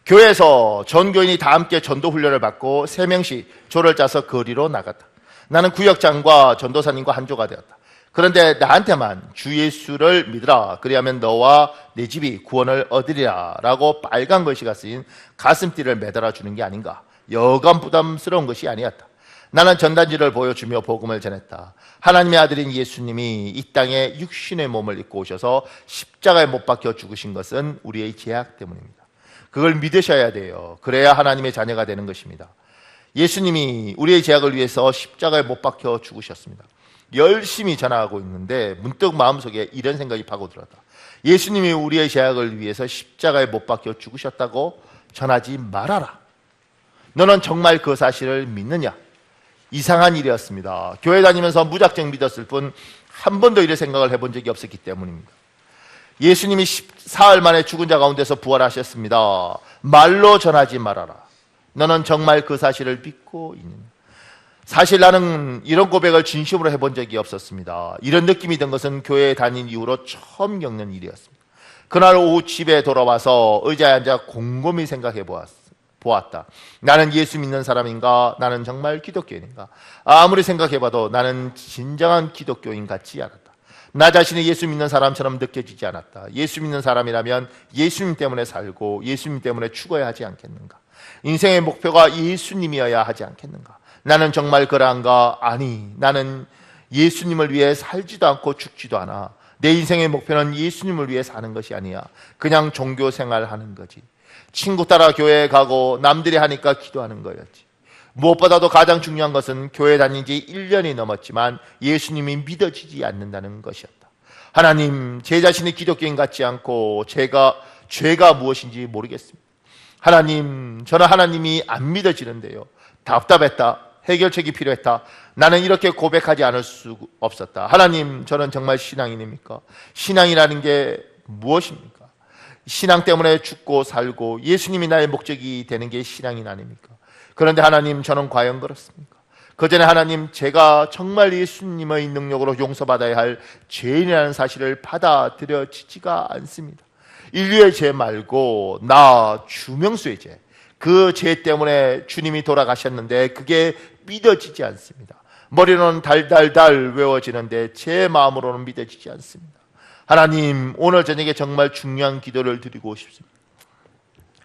교회에서 전교인이 다 함께 전도 훈련을 받고 3명씩 조를 짜서 거리로 나갔다. 나는 구역장과 전도사님과 한 조가 되었다. 그런데 나한테만 주 예수를 믿으라, 그리하면 너와 내 집이 구원을 얻으리라 라고 빨간 글씨가 쓰인 가슴띠를 매달아 주는 게 아닌가. 여간 부담스러운 것이 아니었다. 나는 전단지를 보여주며 복음을 전했다. 하나님의 아들인 예수님이 이 땅에 육신의 몸을 입고 오셔서 십자가에 못 박혀 죽으신 것은 우리의 죄악 때문입니다. 그걸 믿으셔야 돼요. 그래야 하나님의 자녀가 되는 것입니다. 예수님이 우리의 죄악을 위해서 십자가에 못 박혀 죽으셨습니다. 열심히 전하고 있는데 문득 마음속에 이런 생각이 파고들었다. 예수님이 우리의 죄악을 위해서 십자가에 못 박혀 죽으셨다고 전하지 말아라. 너는 정말 그 사실을 믿느냐? 이상한 일이었습니다. 교회 다니면서 무작정 믿었을 뿐 한 번도 이런 생각을 해본 적이 없었기 때문입니다. 예수님이 사흘 만에 죽은 자 가운데서 부활하셨습니다. 말로 전하지 말아라. 너는 정말 그 사실을 믿고 있느냐? 사실 나는 이런 고백을 진심으로 해본 적이 없었습니다. 이런 느낌이 든 것은 교회에 다닌 이후로 처음 겪는 일이었습니다. 그날 오후 집에 돌아와서 의자에 앉아 곰곰이 생각해 보았다. 나는 예수 믿는 사람인가? 나는 정말 기독교인인가? 아무리 생각해봐도 나는 진정한 기독교인 같지 않았다. 나 자신이 예수 믿는 사람처럼 느껴지지 않았다. 예수 믿는 사람이라면 예수님 때문에 살고 예수님 때문에 죽어야 하지 않겠는가? 인생의 목표가 예수님이어야 하지 않겠는가? 나는 정말 그러한가? 아니, 나는 예수님을 위해 살지도 않고 죽지도 않아. 내 인생의 목표는 예수님을 위해 사는 것이 아니야. 그냥 종교 생활하는 거지. 친구 따라 교회에 가고 남들이 하니까 기도하는 거였지. 무엇보다도 가장 중요한 것은 교회 다닌 지 1년이 넘었지만 예수님이 믿어지지 않는다는 것이었다. 하나님, 제 자신이 기독교인 같지 않고 죄가 무엇인지 모르겠습니다. 하나님, 저는 하나님이 안 믿어지는데요. 답답했다. 해결책이 필요했다. 나는 이렇게 고백하지 않을 수 없었다. 하나님, 저는 정말 신앙인입니까? 신앙이라는 게 무엇입니까? 신앙 때문에 죽고 살고 예수님이 나의 목적이 되는 게 신앙인 아닙니까? 그런데 하나님, 저는 과연 그렇습니까? 그 전에 하나님, 제가 정말 예수님의 능력으로 용서받아야 할 죄인이라는 사실을 받아들여지지가 않습니다. 인류의 죄 말고 나 주명수의 죄, 그 죄 때문에 주님이 돌아가셨는데 그게 믿어지지 않습니다. 머리로는 달달달 외워지는데 제 마음으로는 믿어지지 않습니다. 하나님, 오늘 저녁에 정말 중요한 기도를 드리고 싶습니다.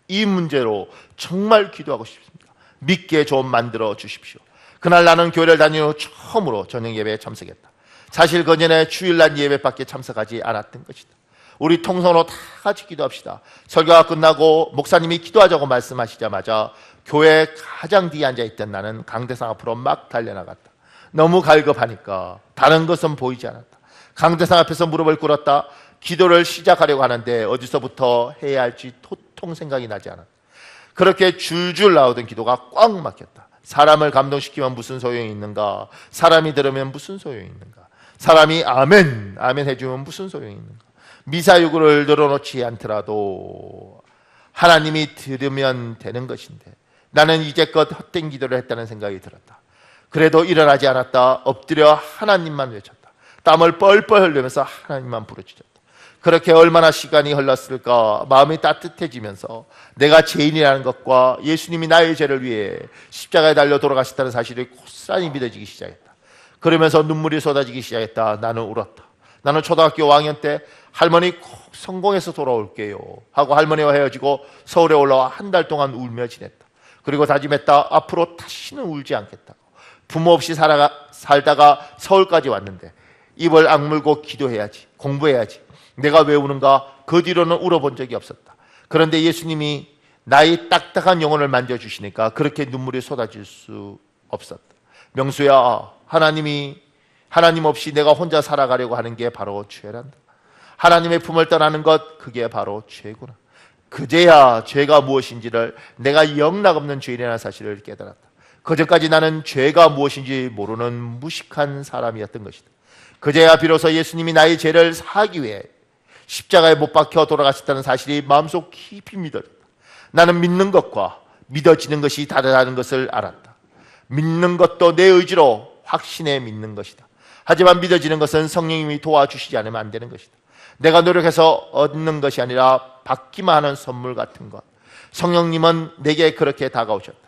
이 문제로 정말 기도하고 싶습니다. 믿게 좀 만들어 주십시오. 그날 나는 교회를 다닌 후 처음으로 저녁 예배에 참석했다. 사실 그 전에 주일날 예배밖에 참석하지 않았던 것이다. 우리 통성으로 다 같이 기도합시다. 설교가 끝나고 목사님이 기도하자고 말씀하시자마자 교회 가장 뒤에 앉아있던 나는 강대상 앞으로 막 달려나갔다. 너무 갈급하니까 다른 것은 보이지 않았다. 강대상 앞에서 무릎을 꿇었다. 기도를 시작하려고 하는데 어디서부터 해야 할지 도통 생각이 나지 않았다. 그렇게 줄줄 나오던 기도가 꽉 막혔다. 사람을 감동시키면 무슨 소용이 있는가? 사람이 들으면 무슨 소용이 있는가? 사람이 아멘, 아멘 해주면 무슨 소용이 있는가? 미사유구를 늘어놓지 않더라도 하나님이 들으면 되는 것인데 나는 이제껏 헛된 기도를 했다는 생각이 들었다. 그래도 일어나지 않았다. 엎드려 하나님만 외쳤다. 땀을 뻘뻘 흘리면서 하나님만 부르짖었다. 그렇게 얼마나 시간이 흘렀을까? 마음이 따뜻해지면서 내가 죄인이라는 것과 예수님이 나의 죄를 위해 십자가에 달려 돌아가셨다는 사실이 고스란히 믿어지기 시작했다. 그러면서 눈물이 쏟아지기 시작했다. 나는 울었다. 나는 초등학교 5학년 때 할머니 꼭 성공해서 돌아올게요 하고 할머니와 헤어지고 서울에 올라와 한 달 동안 울며 지냈다. 그리고 다짐했다. 앞으로 다시는 울지 않겠다고. 부모 없이 살다가 서울까지 왔는데 입을 악물고 기도해야지, 공부해야지. 내가 왜 우는가? 그 뒤로는 울어본 적이 없었다. 그런데 예수님이 나의 딱딱한 영혼을 만져주시니까 그렇게 눈물이 쏟아질 수 없었다. 명수야, 하나님 없이 내가 혼자 살아가려고 하는 게 바로 죄란다. 하나님의 품을 떠나는 것, 그게 바로 죄구나. 그제야 죄가 무엇인지를, 내가 영락없는 죄인이라는 사실을 깨달았다. 그전까지 나는 죄가 무엇인지 모르는 무식한 사람이었던 것이다. 그제야 비로소 예수님이 나의 죄를 사하기 위해 십자가에 못 박혀 돌아가셨다는 사실이 마음속 깊이 믿어졌다. 나는 믿는 것과 믿어지는 것이 다르다는 것을 알았다. 믿는 것도 내 의지로 확신해 믿는 것이다. 하지만 믿어지는 것은 성령님이 도와주시지 않으면 안 되는 것이다. 내가 노력해서 얻는 것이 아니라 받기만 하는 선물 같은 것. 성령님은 내게 그렇게 다가오셨다.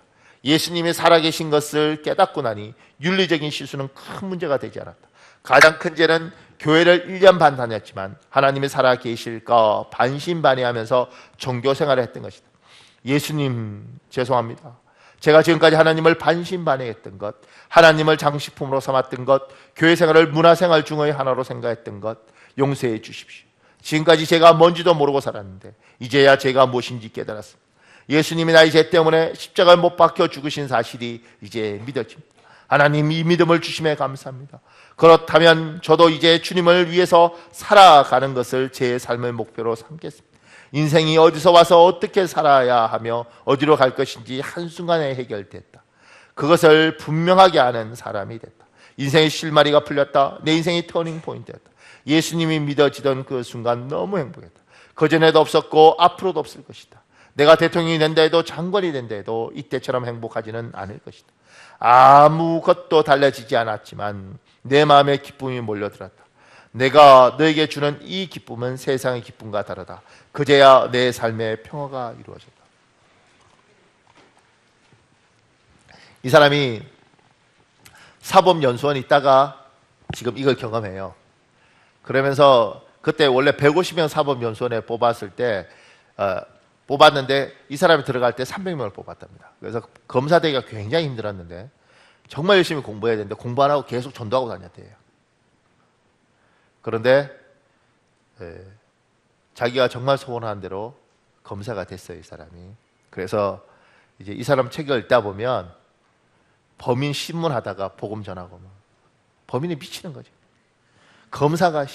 예수님이 살아계신 것을 깨닫고 나니 윤리적인 실수는 큰 문제가 되지 않았다. 가장 큰 죄는 교회를 1년 반 다녔지만 하나님이 살아계실까 반신반의하면서 종교생활을 했던 것이다. 예수님 죄송합니다. 제가 지금까지 하나님을 반신반의했던 것, 하나님을 장식품으로 삼았던 것, 교회생활을 문화생활 중의 하나로 생각했던 것 용서해 주십시오. 지금까지 제가 뭔지도 모르고 살았는데 이제야 제가 무엇인지 깨달았습니다. 예수님이 나의 죄 때문에 십자가에 못 박혀 죽으신 사실이 이제 믿어집니다. 하나님, 이 믿음을 주심에 감사합니다. 그렇다면 저도 이제 주님을 위해서 살아가는 것을 제 삶의 목표로 삼겠습니다. 인생이 어디서 와서 어떻게 살아야 하며 어디로 갈 것인지 한순간에 해결됐다. 그것을 분명하게 아는 사람이 됐다. 인생의 실마리가 풀렸다. 내 인생의 터닝 포인트였다. 예수님이 믿어지던 그 순간 너무 행복했다. 그전에도 없었고 앞으로도 없을 것이다. 내가 대통령이 된다 해도 장관이 된다 해도 이때처럼 행복하지는 않을 것이다. 아무것도 달라지지 않았지만 내 마음에 기쁨이 몰려들었다. 내가 너에게 주는 이 기쁨은 세상의 기쁨과 다르다. 그제야 내 삶의 평화가 이루어졌다. 이 사람이 사법연수원에 있다가 지금 이걸 경험해요. 그러면서 그때 원래 150명 사법연수원에 뽑았을 때 뽑았는데 이 사람이 들어갈 때 300명을 뽑았답니다. 그래서 검사되기가 굉장히 힘들었는데 정말 열심히 공부해야 되는데 공부 안 하고 계속 전도하고 다녔대요. 그런데 자기가 정말 소원한 대로 검사가 됐어요, 이 사람이. 그래서 이제 이 사람 책을 읽다 보면 범인 신문하다가 복음 전하고 범인이 미치는 거죠. 검사가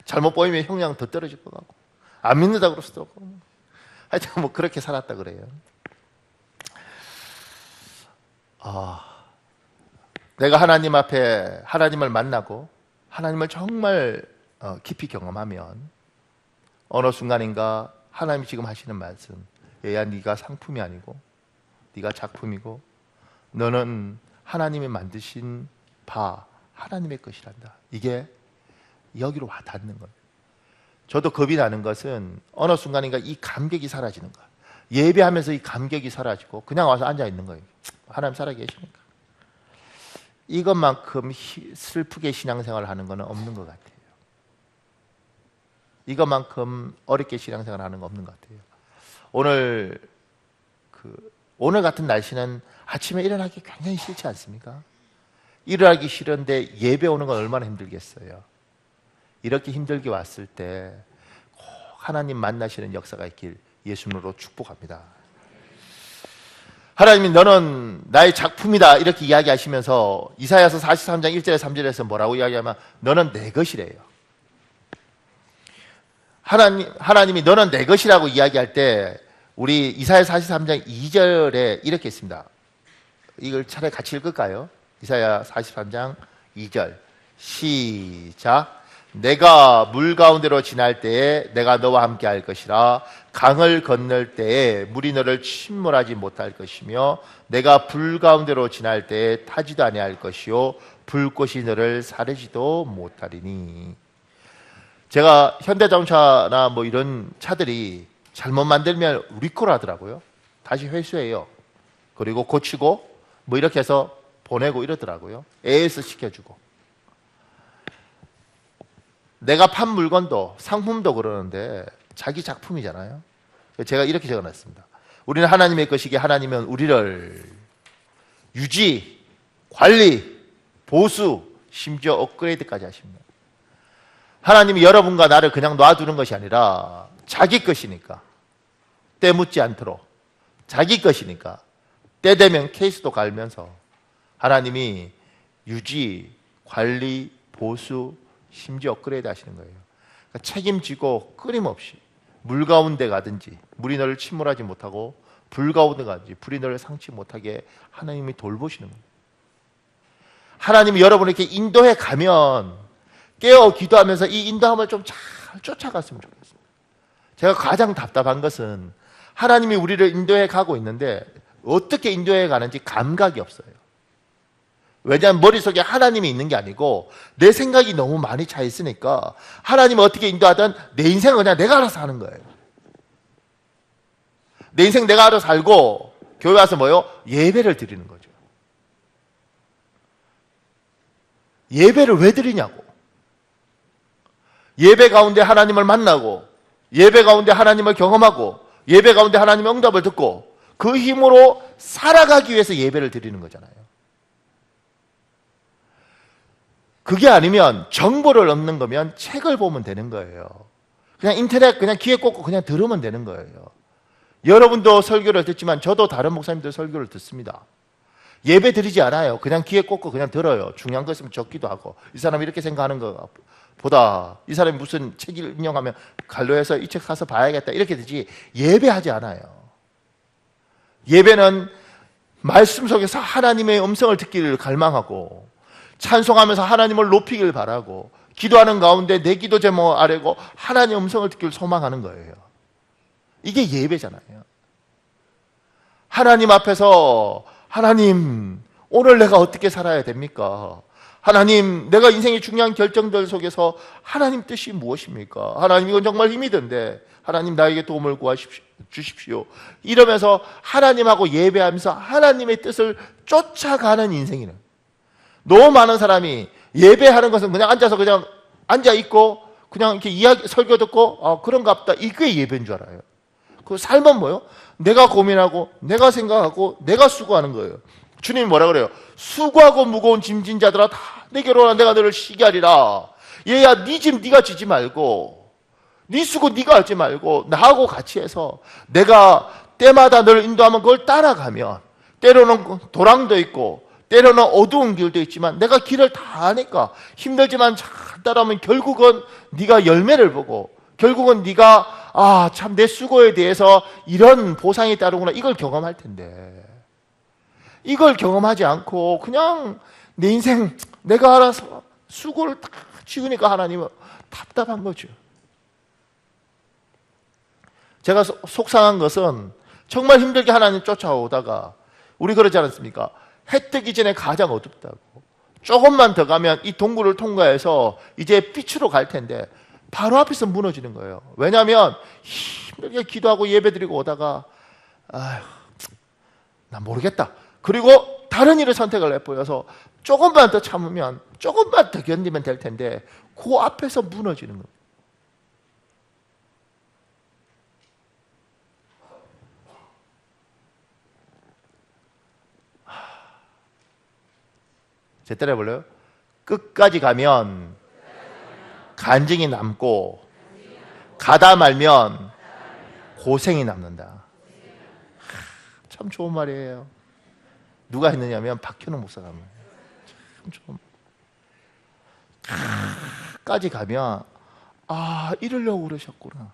잘못 보이면 형량 더 떨어질 것 같고 안 믿는다 그럴 수도 없고 하여튼 뭐 그렇게 살았다 그래요. 내가 하나님 앞에 하나님을 만나고 하나님을 정말 깊이 경험하면 어느 순간인가 하나님이 지금 하시는 말씀, 얘야 네가 상품이 아니고 네가 작품이고 너는 하나님이 만드신 바 하나님의 것이란다. 이게 여기로 와 닿는 거예요. 저도 겁이 나는 것은 어느 순간인가 이 감격이 사라지는 거예요. 예배하면서 이 감격이 사라지고 그냥 와서 앉아 있는 거예요. 하나님 살아계시니까. 이것만큼 슬프게 신앙생활을 하는 것은 없는 것 같아요. 이것만큼 어렵게 신앙생활을 하는 거 없는 것 같아요. 오늘 같은 날씨는 아침에 일어나기 굉장히 싫지 않습니까? 일어나기 싫은데 예배 오는 건 얼마나 힘들겠어요. 이렇게 힘들게 왔을 때 꼭 하나님 만나시는 역사가 있길 예수님으로 축복합니다. 하나님이 너는 나의 작품이다 이렇게 이야기하시면서 이사야서 43장 1절에 3절에서 뭐라고 이야기하면 너는 내 것이래요. 하나님이 너는 내 것이라고 이야기할 때 우리 이사야 43장 2절에 이렇게 있습니다. 이걸 차라리 같이 읽을까요? 이사야 43장 2절 시작. 내가 물 가운데로 지날 때에 내가 너와 함께 할 것이라. 강을 건널 때에 물이 너를 침몰하지 못할 것이며 내가 불 가운데로 지날 때에 타지도 아니할 것이요 불꽃이 너를 사르지도 못하리니. 제가 현대자동차나 뭐 이런 차들이 잘못 만들면 리콜 하더라고요. 다시 회수해요. 그리고 고치고 뭐 이렇게 해서 보내고 이러더라고요. AS 시켜주고. 내가 판 물건도 상품도 그러는데 자기 작품이잖아요. 제가 이렇게 적어놨습니다. 우리는 하나님의 것이기에 하나님은 우리를 유지, 관리, 보수, 심지어 업그레이드까지 하십니다. 하나님이 여러분과 나를 그냥 놔두는 것이 아니라 자기 것이니까 때 묻지 않도록 자기 것이니까 때 되면 케이스도 갈면서 하나님이 유지, 관리, 보수, 심지어 업그레이드 하시는 거예요. 그러니까 책임지고 끊임없이 물 가운데 가든지 물이 너를 침몰하지 못하고 불 가운데 가든지 불이 너를 상치 못하게 하나님이 돌보시는 거예요. 하나님이 여러분을 이렇게 인도해 가면 깨어 기도하면서 이 인도함을 좀 잘 쫓아갔으면 좋겠어요. 제가 가장 답답한 것은 하나님이 우리를 인도해 가고 있는데 어떻게 인도해 가는지 감각이 없어요. 왜냐하면 머릿속에 하나님이 있는 게 아니고 내 생각이 너무 많이 차 있으니까 하나님이 어떻게 인도하든 내 인생은 그냥 내가 알아서 하는 거예요. 내 인생 내가 알아서 살고 교회 와서 뭐요? 예배를 드리는 거죠. 예배를 왜 드리냐고. 예배 가운데 하나님을 만나고 예배 가운데 하나님을 경험하고 예배 가운데 하나님의 응답을 듣고 그 힘으로 살아가기 위해서 예배를 드리는 거잖아요. 그게 아니면 정보를 얻는 거면 책을 보면 되는 거예요. 그냥 인터넷 그냥 귀에 꽂고 그냥 들으면 되는 거예요. 여러분도 설교를 듣지만 저도 다른 목사님들 설교를 듣습니다. 예배 드리지 않아요. 그냥 귀에 꽂고 그냥 들어요. 중요한 거 있으면 적기도 하고 이 사람이 이렇게 생각하는 것보다 이 사람이 무슨 책을 인용하면 갈로해서 이 책 사서 봐야겠다 이렇게 되지 예배하지 않아요. 예배는 말씀 속에서 하나님의 음성을 듣기를 갈망하고 찬송하면서 하나님을 높이길 바라고 기도하는 가운데 내 기도 제목 아래고 하나님의 음성을 듣기를 소망하는 거예요. 이게 예배잖아요. 하나님 앞에서 하나님 오늘 내가 어떻게 살아야 됩니까? 하나님 내가 인생의 중요한 결정들 속에서 하나님 뜻이 무엇입니까? 하나님 이건 정말 힘이 든데 하나님 나에게 도움을 주십시오. 이러면서 하나님하고 예배하면서 하나님의 뜻을 쫓아가는 인생이는 너무 많은 사람이 예배하는 것은 그냥 앉아서 그냥 앉아있고 그냥 이렇게 이야기 설교 듣고 그런가 보다 이게 예배인 줄 알아요. 그 삶은 뭐요? 내가 고민하고 내가 생각하고 내가 수고하는 거예요. 주님이 뭐라 그래요? 수고하고 무거운 짐진 자들아 다 내게로 오라 내가 너를 쉬게 하리라. 얘야 네 짐 네가 지지 말고 네 수고 네가 하지 말고 나하고 같이 해서 내가 때마다 너를 인도하면 그걸 따라가면 때로는 도랑도 있고 때로는 어두운 길도 있지만 내가 길을 다 아니까 힘들지만 잘 따라오면 결국은 네가 열매를 보고 결국은 네가 참 내 수고에 대해서 이런 보상이 따르구나 이걸 경험할 텐데 이걸 경험하지 않고 그냥 내 인생 내가 알아서 수고를 다 지으니까 하나님은 답답한 거죠. 제가 속상한 것은 정말 힘들게 하나님 쫓아오다가 우리 그러지 않았습니까? 해 뜨기 전에 가장 어둡다고. 조금만 더 가면 이 동굴을 통과해서 이제 빛으로 갈 텐데 바로 앞에서 무너지는 거예요. 왜냐하면 힘들게 기도하고 예배드리고 오다가 나 모르겠다. 그리고 다른 일을 선택을 해보여서 조금만 더 참으면 조금만 더 견디면 될 텐데 그 앞에서 무너지는 거예요. 제 따라해볼래요? 끝까지 가면 간증이 남고 가다 말면 고생이 남는다. 참 좋은 말이에요. 누가 했느냐면 박현우 목사가 참 좋은 끝까지 가면 이러려고 그러셨구나.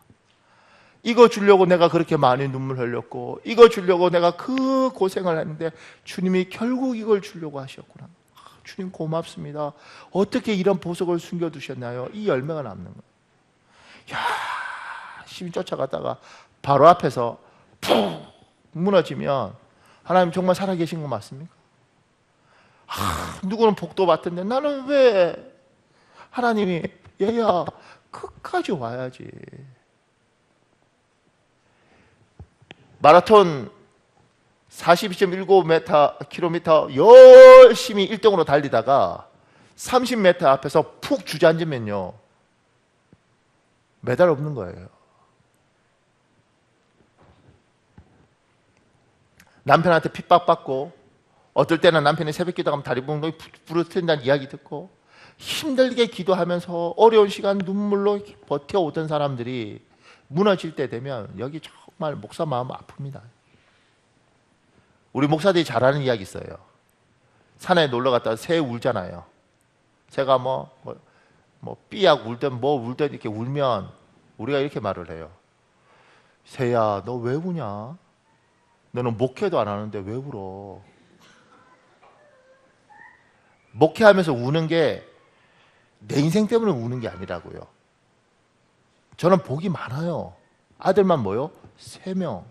이거 주려고 내가 그렇게 많이 눈물 흘렸고 이거 주려고 내가 그 고생을 했는데 주님이 결국 이걸 주려고 하셨구나. 주님 고맙습니다. 어떻게 이런 보석을 숨겨두셨나요? 이 열매가 남는 거예요. 열심히 쫓아가다가 바로 앞에서 푹 무너지면 하나님 정말 살아계신 거 맞습니까? 누구는 복도 받던데 나는 왜? 하나님이 얘야 끝까지 와야지. 마라톤 42.19km 열심히 1등으로 달리다가 30m 앞에서 푹 주저앉으면요 메달 없는 거예요. 남편한테 핍박받고 어떨 때는 남편이 새벽 기도하면 다리 붕덩이 부러뜨린다는 이야기 듣고 힘들게 기도하면서 어려운 시간 눈물로 버텨오던 사람들이 무너질 때 되면 여기 정말 목사 마음 아픕니다. 우리 목사들이 잘하는 이야기 있어요. 산에 놀러 갔다가 새 울잖아요. 새가 뭐 삐약 울든 뭐 울든 이렇게 울면 우리가 이렇게 말을 해요. 새야 너 왜 우냐? 너는 목회도 안 하는데 왜 울어? 목회하면서 우는 게 내 인생 때문에 우는 게 아니라고요. 저는 복이 많아요. 아들만 뭐요? 3명.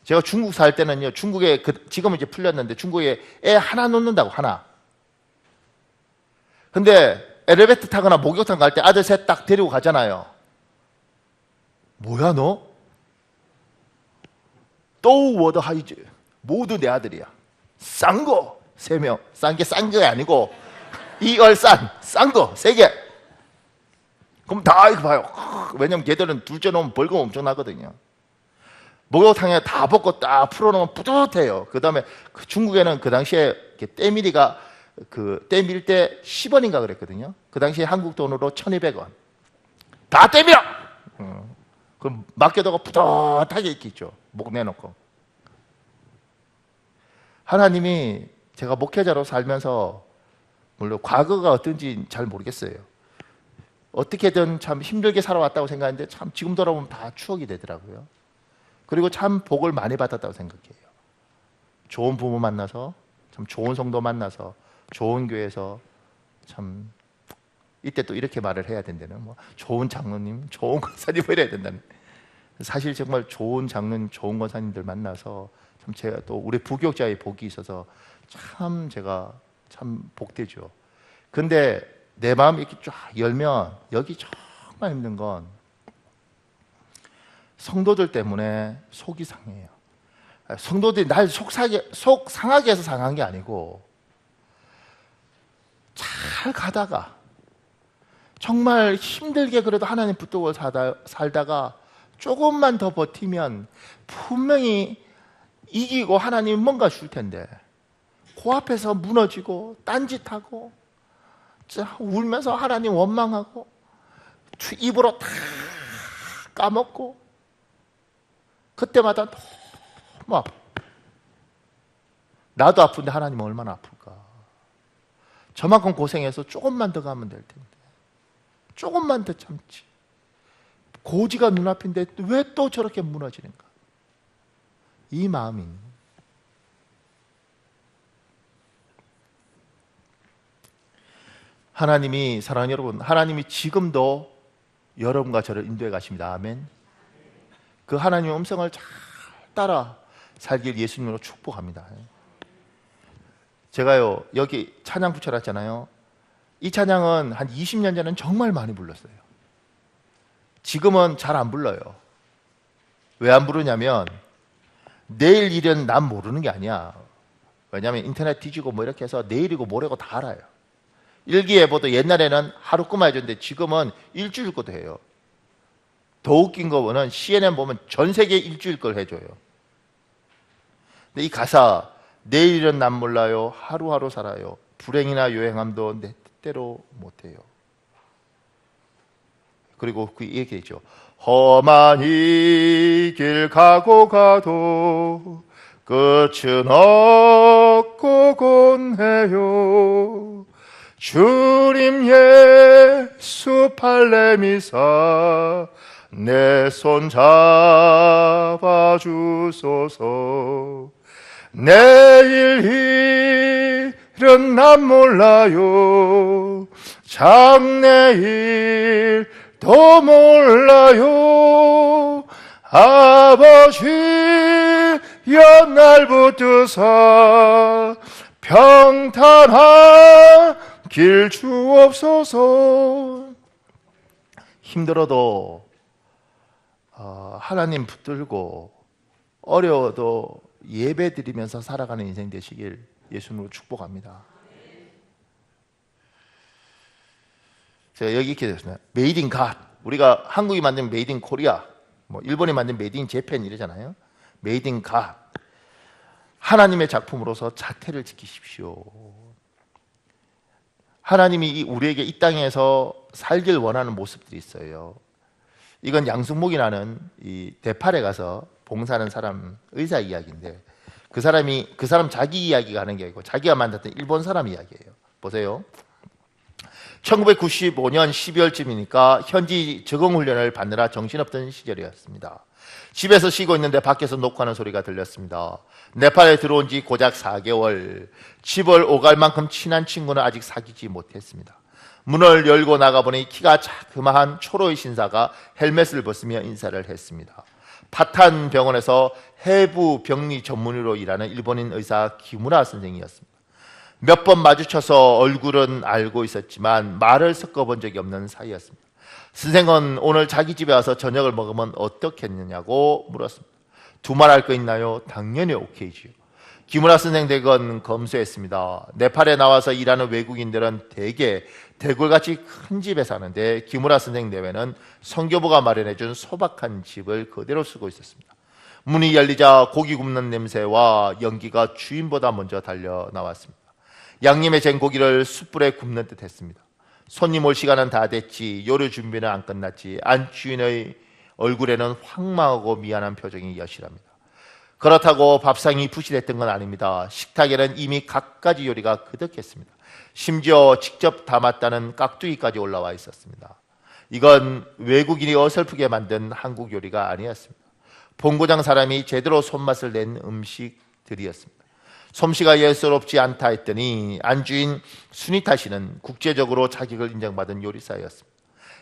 제가 중국 살 때는요, 중국에 지금은 이제 풀렸는데 중국에 애 하나 놓는다고 하나. 근데 엘리베이터 타거나 목욕탕 갈 때 아들 셋 딱 데리고 가잖아요. 뭐야 너? 또 워더 하이즈 모두 내 아들이야. 싼 거 3명. 싼 게 싼 게 아니고 이얼싼 싼 거 3개. 그럼 다 이거 봐요. 왜냐면 걔들은 둘째 놓으면 벌금 엄청 나거든요. 목욕탕에 다 벗고 딱 풀어놓으면 뿌듯해요. 그 다음에 중국에는 그 당시에 때밀이가 때밀 때 10원인가 그랬거든요. 그 당시에 한국 돈으로 1200원. 다 때밀어! 그럼 맡겨두고 뿌듯하게 있겠죠. 목 내놓고. 하나님이 제가 목회자로 살면서 물론 과거가 어떤지 잘 모르겠어요. 어떻게든 참 힘들게 살아왔다고 생각했는데 참 지금 돌아보면 다 추억이 되더라고요. 그리고 참 복을 많이 받았다고 생각해요. 좋은 부모 만나서, 참 좋은 성도 만나서, 좋은 교회에서 참 이때 또 이렇게 말을 해야 된다는, 뭐 좋은 장로님, 좋은 권사님 이래야 된다는. 사실 정말 좋은 장로님, 좋은 권사님들 만나서 참 제가 또 우리 부교육자의 복이 있어서 참 제가 참 복되죠. 근데 내 마음 이렇게 쫙 열면 여기 정말 힘든 건 성도들 때문에 속이 상해요. 성도들이 날 속 상하게 해서 상한 게 아니고 잘 가다가 정말 힘들게 그래도 하나님 붙들고 살다가 조금만 더 버티면 분명히 이기고 하나님 뭔가 줄 텐데 그 앞에서 무너지고 딴짓하고 울면서 하나님 원망하고 입으로 다 까먹고 그때마다 너무 아파. 나도 아픈데 하나님은 얼마나 아플까. 저만큼 고생해서 조금만 더 가면 될 텐데 조금만 더 참지. 고지가 눈앞인데 왜 또 저렇게 무너지는가. 이 마음이 하나님이 사랑하는 여러분, 하나님이 지금도 여러분과 저를 인도해 가십니다. 아멘. 그 하나님의 음성을 잘 따라 살길 예수님으로 축복합니다. 제가요 여기 찬양 붙여놨잖아요. 이 찬양은 한 20년 전에는 정말 많이 불렀어요. 지금은 잘 안 불러요. 왜 안 부르냐면 내일 일은 난 모르는 게 아니야. 왜냐하면 인터넷 뒤지고 뭐 이렇게 해서 내일이고 모레고 다 알아요. 일기예보도 옛날에는 하루 꼬마 해줬는데 지금은 일주일 것도 해요. 더 웃긴 거는 CNN 보면 전 세계 일주일 걸 해줘요. 근데 이 가사 내일은 난 몰라요. 하루하루 살아요. 불행이나 요행함도 내 뜻대로 못해요. 그리고 그 얘기 있죠. 험한 이 길 가고 가도 끝은 없고 곤해요. 주님 예수 팔레미사 내 손 잡아주소서. 내일 일은 난 몰라요. 장래일도 몰라요. 아버지여 날 붙드사 평탄한 길 주옵소서. 힘들어도 하나님 붙들고 어려워도 예배 드리면서 살아가는 인생 되시길 예수님으로 축복합니다. 제가 여기 이렇게 됐습니다. 메이드 인 갓. 우리가 한국이 만든 메이드 인 코리아, 뭐 일본이 만든 메이드 인 재팬 이러잖아요. 메이드 인 갓. 하나님의 작품으로서 자태를 지키십시오. 하나님이 우리에게 이 땅에서 살길 원하는 모습들이 있어요. 이건 양승목이라는 이 네팔에 가서 봉사하는 사람 의사 이야기인데 그 사람 자기 이야기가 하는 게 아니고 자기가 만났던 일본 사람 이야기예요. 보세요. 1995년 12월쯤이니까 현지 적응훈련을 받느라 정신없던 시절이었습니다. 집에서 쉬고 있는데 밖에서 녹화하는 소리가 들렸습니다. 네팔에 들어온 지 고작 4개월, 집을 오갈 만큼 친한 친구는 아직 사귀지 못했습니다. 문을 열고 나가보니 키가 자그마한 초로의 신사가 헬멧을 벗으며 인사를 했습니다. 파탄 병원에서 해부 병리 전문의로 일하는 일본인 의사 기무라 선생이었습니다. 몇 번 마주쳐서 얼굴은 알고 있었지만 말을 섞어본 적이 없는 사이였습니다. 선생은 오늘 자기 집에 와서 저녁을 먹으면 어떻겠느냐고 물었습니다. 두말할 거 있나요? 당연히 오케이지요. 기무라 선생 댁은 검소했습니다. 네팔에 나와서 일하는 외국인들은 대개 대골같이 큰 집에 사는데 기무라 선생 내외는 성교부가 마련해준 소박한 집을 그대로 쓰고 있었습니다. 문이 열리자 고기 굽는 냄새와 연기가 주인보다 먼저 달려 나왔습니다. 양념에 잰 고기를 숯불에 굽는 듯 했습니다. 손님 올 시간은 다 됐지, 요리 준비는 안 끝났지. 안주인의 얼굴에는 황망하고 미안한 표정이 여실합니다. 그렇다고 밥상이 부실했던 건 아닙니다. 식탁에는 이미 갖가지 요리가 그득했습니다. 심지어 직접 담았다는 깍두기까지 올라와 있었습니다. 이건 외국인이 어설프게 만든 한국 요리가 아니었습니다. 본고장 사람이 제대로 손맛을 낸 음식들이었습니다. 솜씨가 예사롭지 않다 했더니 안주인 수니타 씨는 국제적으로 자격을 인정받은 요리사였습니다.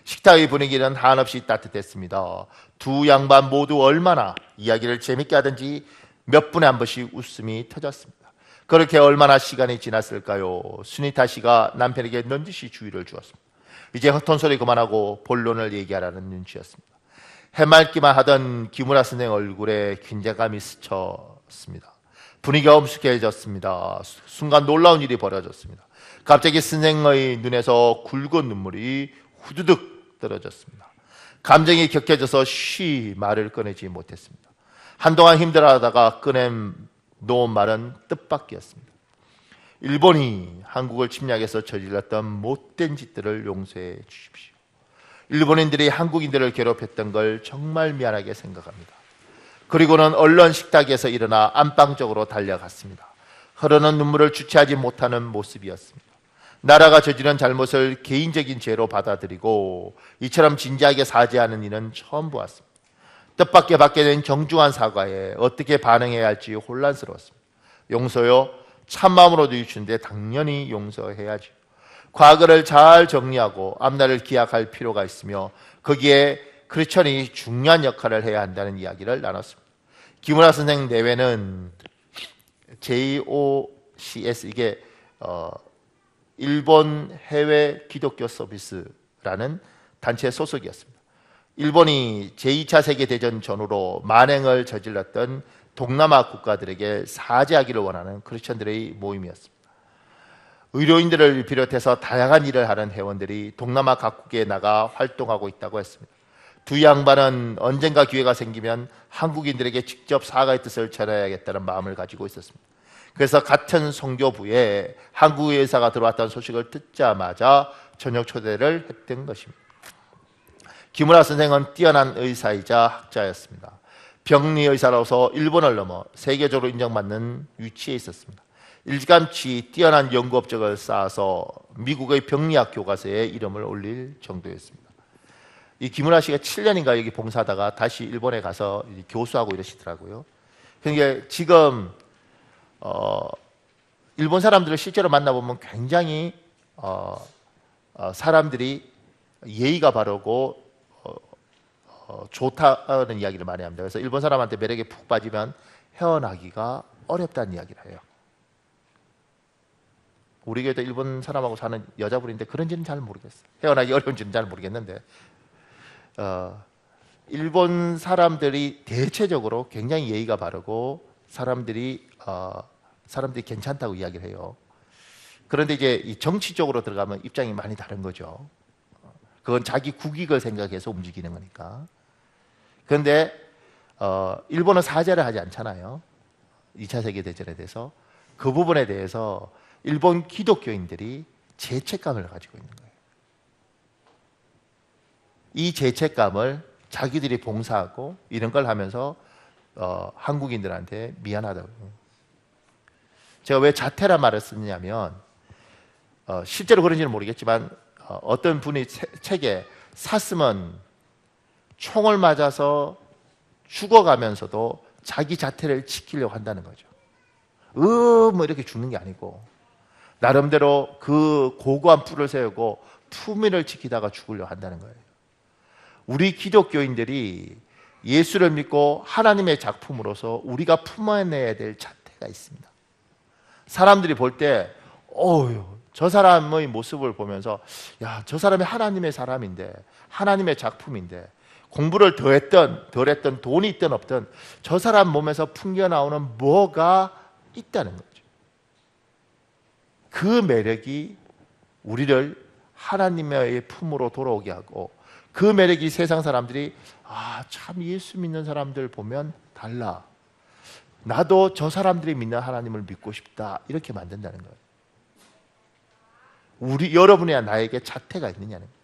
식탁의 분위기는 한없이 따뜻했습니다. 두 양반 모두 얼마나 이야기를 재밌게 하든지 몇 분에 한 번씩 웃음이 터졌습니다. 그렇게 얼마나 시간이 지났을까요? 수니타 씨가 남편에게 넌지시 주의를 주었습니다. 이제 헛돈 소리 그만하고 본론을 얘기하라는 눈치였습니다. 해맑기만 하던 기무라 선생 얼굴에 긴장감이 스쳤습니다. 분위기가 엄숙해졌습니다. 순간 놀라운 일이 벌어졌습니다. 갑자기 선생의 눈에서 굵은 눈물이 후두둑 떨어졌습니다. 감정이 격해져서 쉬 말을 꺼내지 못했습니다. 한동안 힘들어하다가 꺼낸 놓은 말은 뜻밖이었습니다. 일본이 한국을 침략해서 저질렀던 못된 짓들을 용서해 주십시오. 일본인들이 한국인들을 괴롭혔던 걸 정말 미안하게 생각합니다. 그리고는 언론 식탁에서 일어나 안방 쪽으로 달려갔습니다. 흐르는 눈물을 주체하지 못하는 모습이었습니다. 나라가 저지른 잘못을 개인적인 죄로 받아들이고 이처럼 진지하게 사죄하는 이는 처음 보았습니다. 뜻밖의 받게 된 정중한 사과에 어떻게 반응해야 할지 혼란스러웠습니다. 용서요? 참마음으로 뉘우치는데 당연히 용서해야죠. 과거를 잘 정리하고 앞날을 기약할 필요가 있으며 거기에 크리스천이 중요한 역할을 해야 한다는 이야기를 나눴습니다. 기무라 선생 내외는 JOCS, 이게 일본 해외 기독교 서비스라는 단체 소속이었습니다. 일본이 제2차 세계대전 전후로 만행을 저질렀던 동남아 국가들에게 사죄하기를 원하는 크리스천들의 모임이었습니다. 의료인들을 비롯해서 다양한 일을 하는 회원들이 동남아 각국에 나가 활동하고 있다고 했습니다. 두 양반은 언젠가 기회가 생기면 한국인들에게 직접 사과의 뜻을 전해야겠다는 마음을 가지고 있었습니다. 그래서 같은 선교부에 한국 의사가 들어왔다는 소식을 듣자마자 저녁 초대를 했던 것입니다. 기무라 선생은 뛰어난 의사이자 학자였습니다. 병리 의사로서 일본을 넘어 세계적으로 인정받는 위치에 있었습니다. 일찌감치 뛰어난 연구 업적을 쌓아서 미국의 병리학 교과서에 이름을 올릴 정도였습니다. 이 기무라 씨가 7년인가 여기 봉사하다가 다시 일본에 가서 교수하고 이러시더라고요. 그러니까 지금 일본 사람들을 실제로 만나보면 굉장히 사람들이 예의가 바르고 좋다는 이야기를 많이 합니다. 그래서 일본 사람한테 매력에 푹 빠지면 헤어나기가 어렵다는 이야기를 해요. 우리 교회도 일본 사람하고 사는 여자분인데 그런지는 잘 모르겠어요. 헤어나기 어려운지는 잘 모르겠는데 일본 사람들이 대체적으로 굉장히 예의가 바르고 사람들이 괜찮다고 이야기를 해요. 그런데 이제 이 정치적으로 들어가면 입장이 많이 다른 거죠. 그건 자기 국익을 생각해서 움직이는 거니까. 그런데 일본은 사죄를 하지 않잖아요. 2차 세계대전에 대해서. 그 부분에 대해서 일본 기독교인들이 죄책감을 가지고 있는 거예요. 이 죄책감을 자기들이 봉사하고 이런 걸 하면서 한국인들한테 미안하다고. 제가 왜 자태란 말을 쓰냐면 실제로 그런지는 모르겠지만 어떤 분이 책에 샀으면 총을 맞아서 죽어가면서도 자기 자태를 지키려고 한다는 거죠. 뭐 이렇게 죽는 게 아니고 나름대로 그 고고한 뿔을 세우고 품위를 지키다가 죽으려고 한다는 거예요. 우리 기독교인들이 예수를 믿고 하나님의 작품으로서 우리가 품어내야 될 자태가 있습니다. 사람들이 볼 때 저 사람의 모습을 보면서 야, 저 사람이 하나님의 사람인데 하나님의 작품인데 공부를 더 했든 덜 했든 돈이 있든 없든 저 사람 몸에서 풍겨나오는 뭐가 있다는 거죠. 그 매력이 우리를 하나님의 품으로 돌아오게 하고, 그 매력이 세상 사람들이 참 예수 믿는 사람들 보면 달라, 나도 저 사람들이 믿는 하나님을 믿고 싶다, 이렇게 만든다는 거예요. 여러분이야 나에게 자태가 있느냐는 거예요.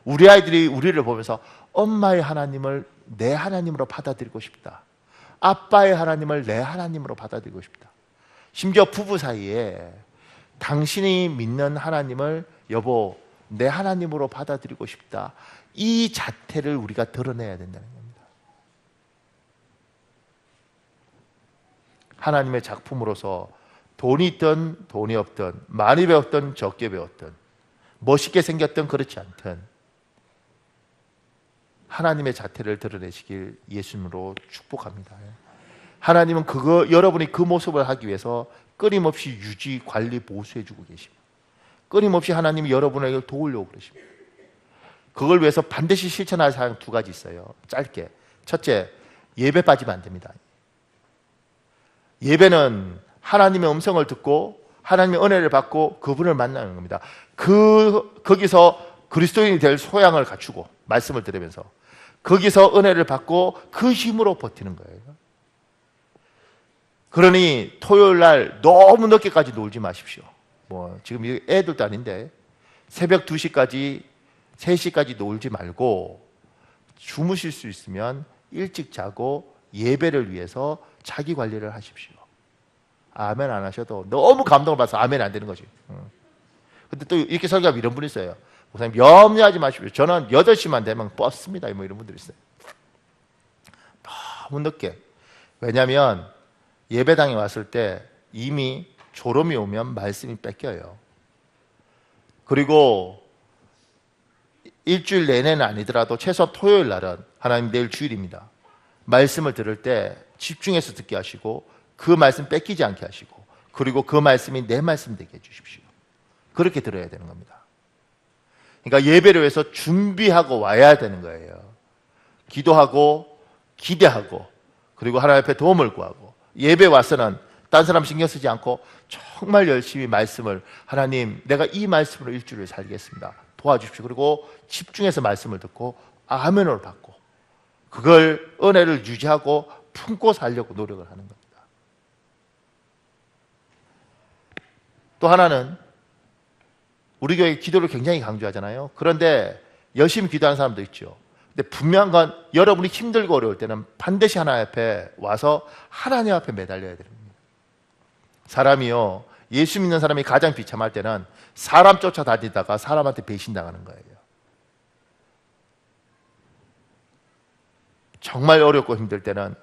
우리 아이들이 우리를 보면서 엄마의 하나님을 내 하나님으로 받아들이고 싶다, 아빠의 하나님을 내 하나님으로 받아들이고 싶다. 심지어 부부 사이에 당신이 믿는 하나님을 여보 내 하나님으로 받아들이고 싶다, 이 자태를 우리가 드러내야 된다는 겁니다. 하나님의 작품으로서 돈이 있든 돈이 없든, 많이 배웠든 적게 배웠든, 멋있게 생겼든 그렇지 않든 하나님의 자태를 드러내시길 예수님으로 축복합니다. 하나님은 여러분이 그 모습을 하기 위해서 끊임없이 유지, 관리, 보수해주고 계십니다. 끊임없이 하나님이 여러분에게 도우려고 그러십니다. 그걸 위해서 반드시 실천할 사항 두 가지 있어요. 짧게. 첫째, 예배 빠지면 안 됩니다. 예배는 하나님의 음성을 듣고 하나님의 은혜를 받고 그분을 만나는 겁니다. 거기서 그리스도인이 될 소양을 갖추고 말씀을 들으면서 거기서 은혜를 받고 그 힘으로 버티는 거예요. 그러니 토요일 날 너무 늦게까지 놀지 마십시오. 지금 애들도 아닌데 새벽 2시까지 3시까지 놀지 말고 주무실 수 있으면 일찍 자고 예배를 위해서 자기 관리를 하십시오. 아멘 안 하셔도 너무 감동을 받아서 아멘 안 되는 거지. 근데 또 이렇게 설교하면 이런 분이 있어요. 목사님 염려하지 마십시오. 저는 8시만 되면 뻗습니다. 이런 분들이 있어요. 너무 늦게. 왜냐하면 예배당에 왔을 때 이미 졸음이 오면 말씀이 뺏겨요. 그리고 일주일 내내는 아니더라도 최소 토요일 날은 하나님 내일 주일입니다. 말씀을 들을 때 집중해서 듣게 하시고 그 말씀 뺏기지 않게 하시고, 그리고 그 말씀이 내 말씀 되게 해주십시오. 그렇게 들어야 되는 겁니다. 그러니까 예배를 위해서 준비하고 와야 되는 거예요. 기도하고 기대하고 그리고 하나님 앞에 도움을 구하고, 예배 와서는 딴 사람 신경 쓰지 않고 정말 열심히 말씀을, 하나님 내가 이 말씀으로 일주일을 살겠습니다, 도와주십시오. 그리고 집중해서 말씀을 듣고 아멘을 받고 그걸 은혜를 유지하고 품고 살려고 노력을 하는 겁니다. 또 하나는 우리 교회 기도를 굉장히 강조하잖아요. 그런데 열심히 기도하는 사람도 있죠. 근데 분명한 건 여러분이 힘들고 어려울 때는 반드시 하나님 앞에 와서 하나님 앞에 매달려야 됩니다. 사람이요, 예수 믿는 사람이 가장 비참할 때는 사람 쫓아다니다가 사람한테 배신당하는 거예요. 정말 어렵고 힘들 때는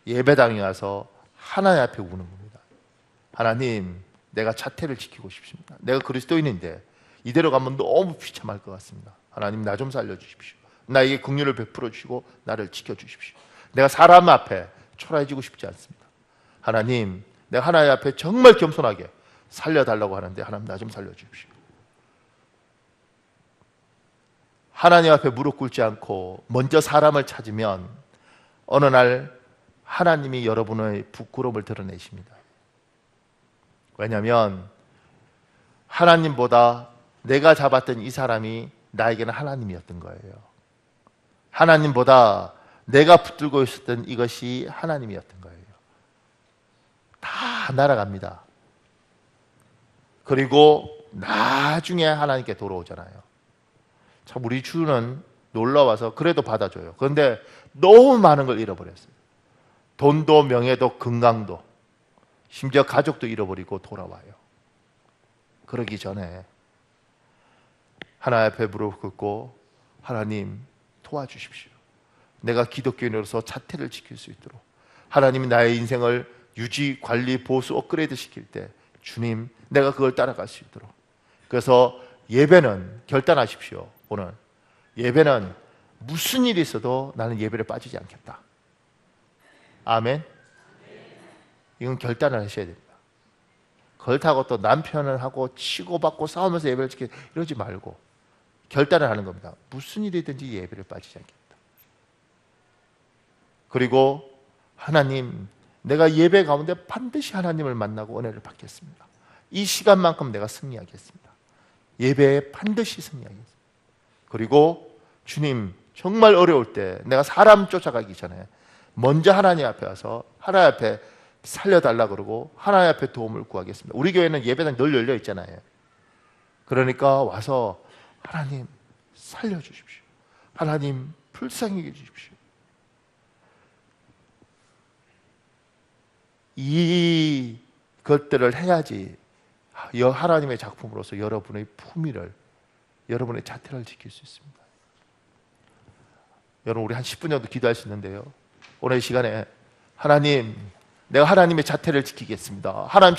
예배당에 와서 하나님 앞에 우는 겁니다. 하나님, 내가 자태를 지키고 싶습니다. 내가 그리스도인인데 이대로 가면 너무 비참할 것 같습니다. 하나님 나 좀 살려주십시오. 나에게 긍휼을 베풀어 주시고 나를 지켜주십시오. 내가 사람 앞에 초라해지고 싶지 않습니다. 하나님, 내가 하나님 앞에 정말 겸손하게 살려달라고 하는데 하나님 나 좀 살려주십시오. 하나님 앞에 무릎 꿇지 않고 먼저 사람을 찾으면 어느 날 하나님이 여러분의 부끄러움을 드러내십니다. 왜냐하면 하나님보다 내가 잡았던 이 사람이 나에게는 하나님이었던 거예요. 하나님보다 내가 붙들고 있었던 이것이 하나님이었던 거예요. 다 날아갑니다. 그리고 나중에 하나님께 돌아오잖아요. 참 우리 주는 놀러와서 그래도 받아줘요. 그런데 너무 많은 걸 잃어버렸어요. 돈도 명예도 건강도 심지어 가족도 잃어버리고 돌아와요. 그러기 전에 하나님 앞에 무릎 꿇고 하나님 도와주십시오. 내가 기독교인으로서 자태를 지킬 수 있도록, 하나님이 나의 인생을 유지, 관리, 보수, 업그레이드 시킬 때 주님 내가 그걸 따라갈 수 있도록. 그래서 예배는 결단하십시오. 오늘 예배는 무슨 일이 있어도 나는 예배를 빠지지 않겠다. 아멘. 이건 결단을 하셔야 됩니다. 그렇다고 또 남편을 하고 치고받고 싸우면서 예배를 지키고 이러지 말고 결단을 하는 겁니다. 무슨 일이든지 예배를 빠지지 않겠다. 그리고 하나님, 내가 예배 가운데 반드시 하나님을 만나고 은혜를 받겠습니다. 이 시간만큼 내가 승리하겠습니다. 예배에 반드시 승리하겠습니다. 그리고 주님, 정말 어려울 때 내가 사람 쫓아가기 전에 먼저 하나님 앞에 와서 하나님 앞에 살려달라 그러고 하나님 앞에 도움을 구하겠습니다. 우리 교회는 예배당 늘 열려 있잖아요. 그러니까 와서 하나님 살려주십시오. 하나님 불쌍히 해주십시오. 이 것들을 해야지 하나님의 작품으로서 여러분의 품위를, 여러분의 자태를 지킬 수 있습니다. 여러분, 우리 한 10분 정도 기도할 수 있는데요, 오늘 이 시간에 하나님, 내가 하나님의 자태를 지키겠습니다. 하나님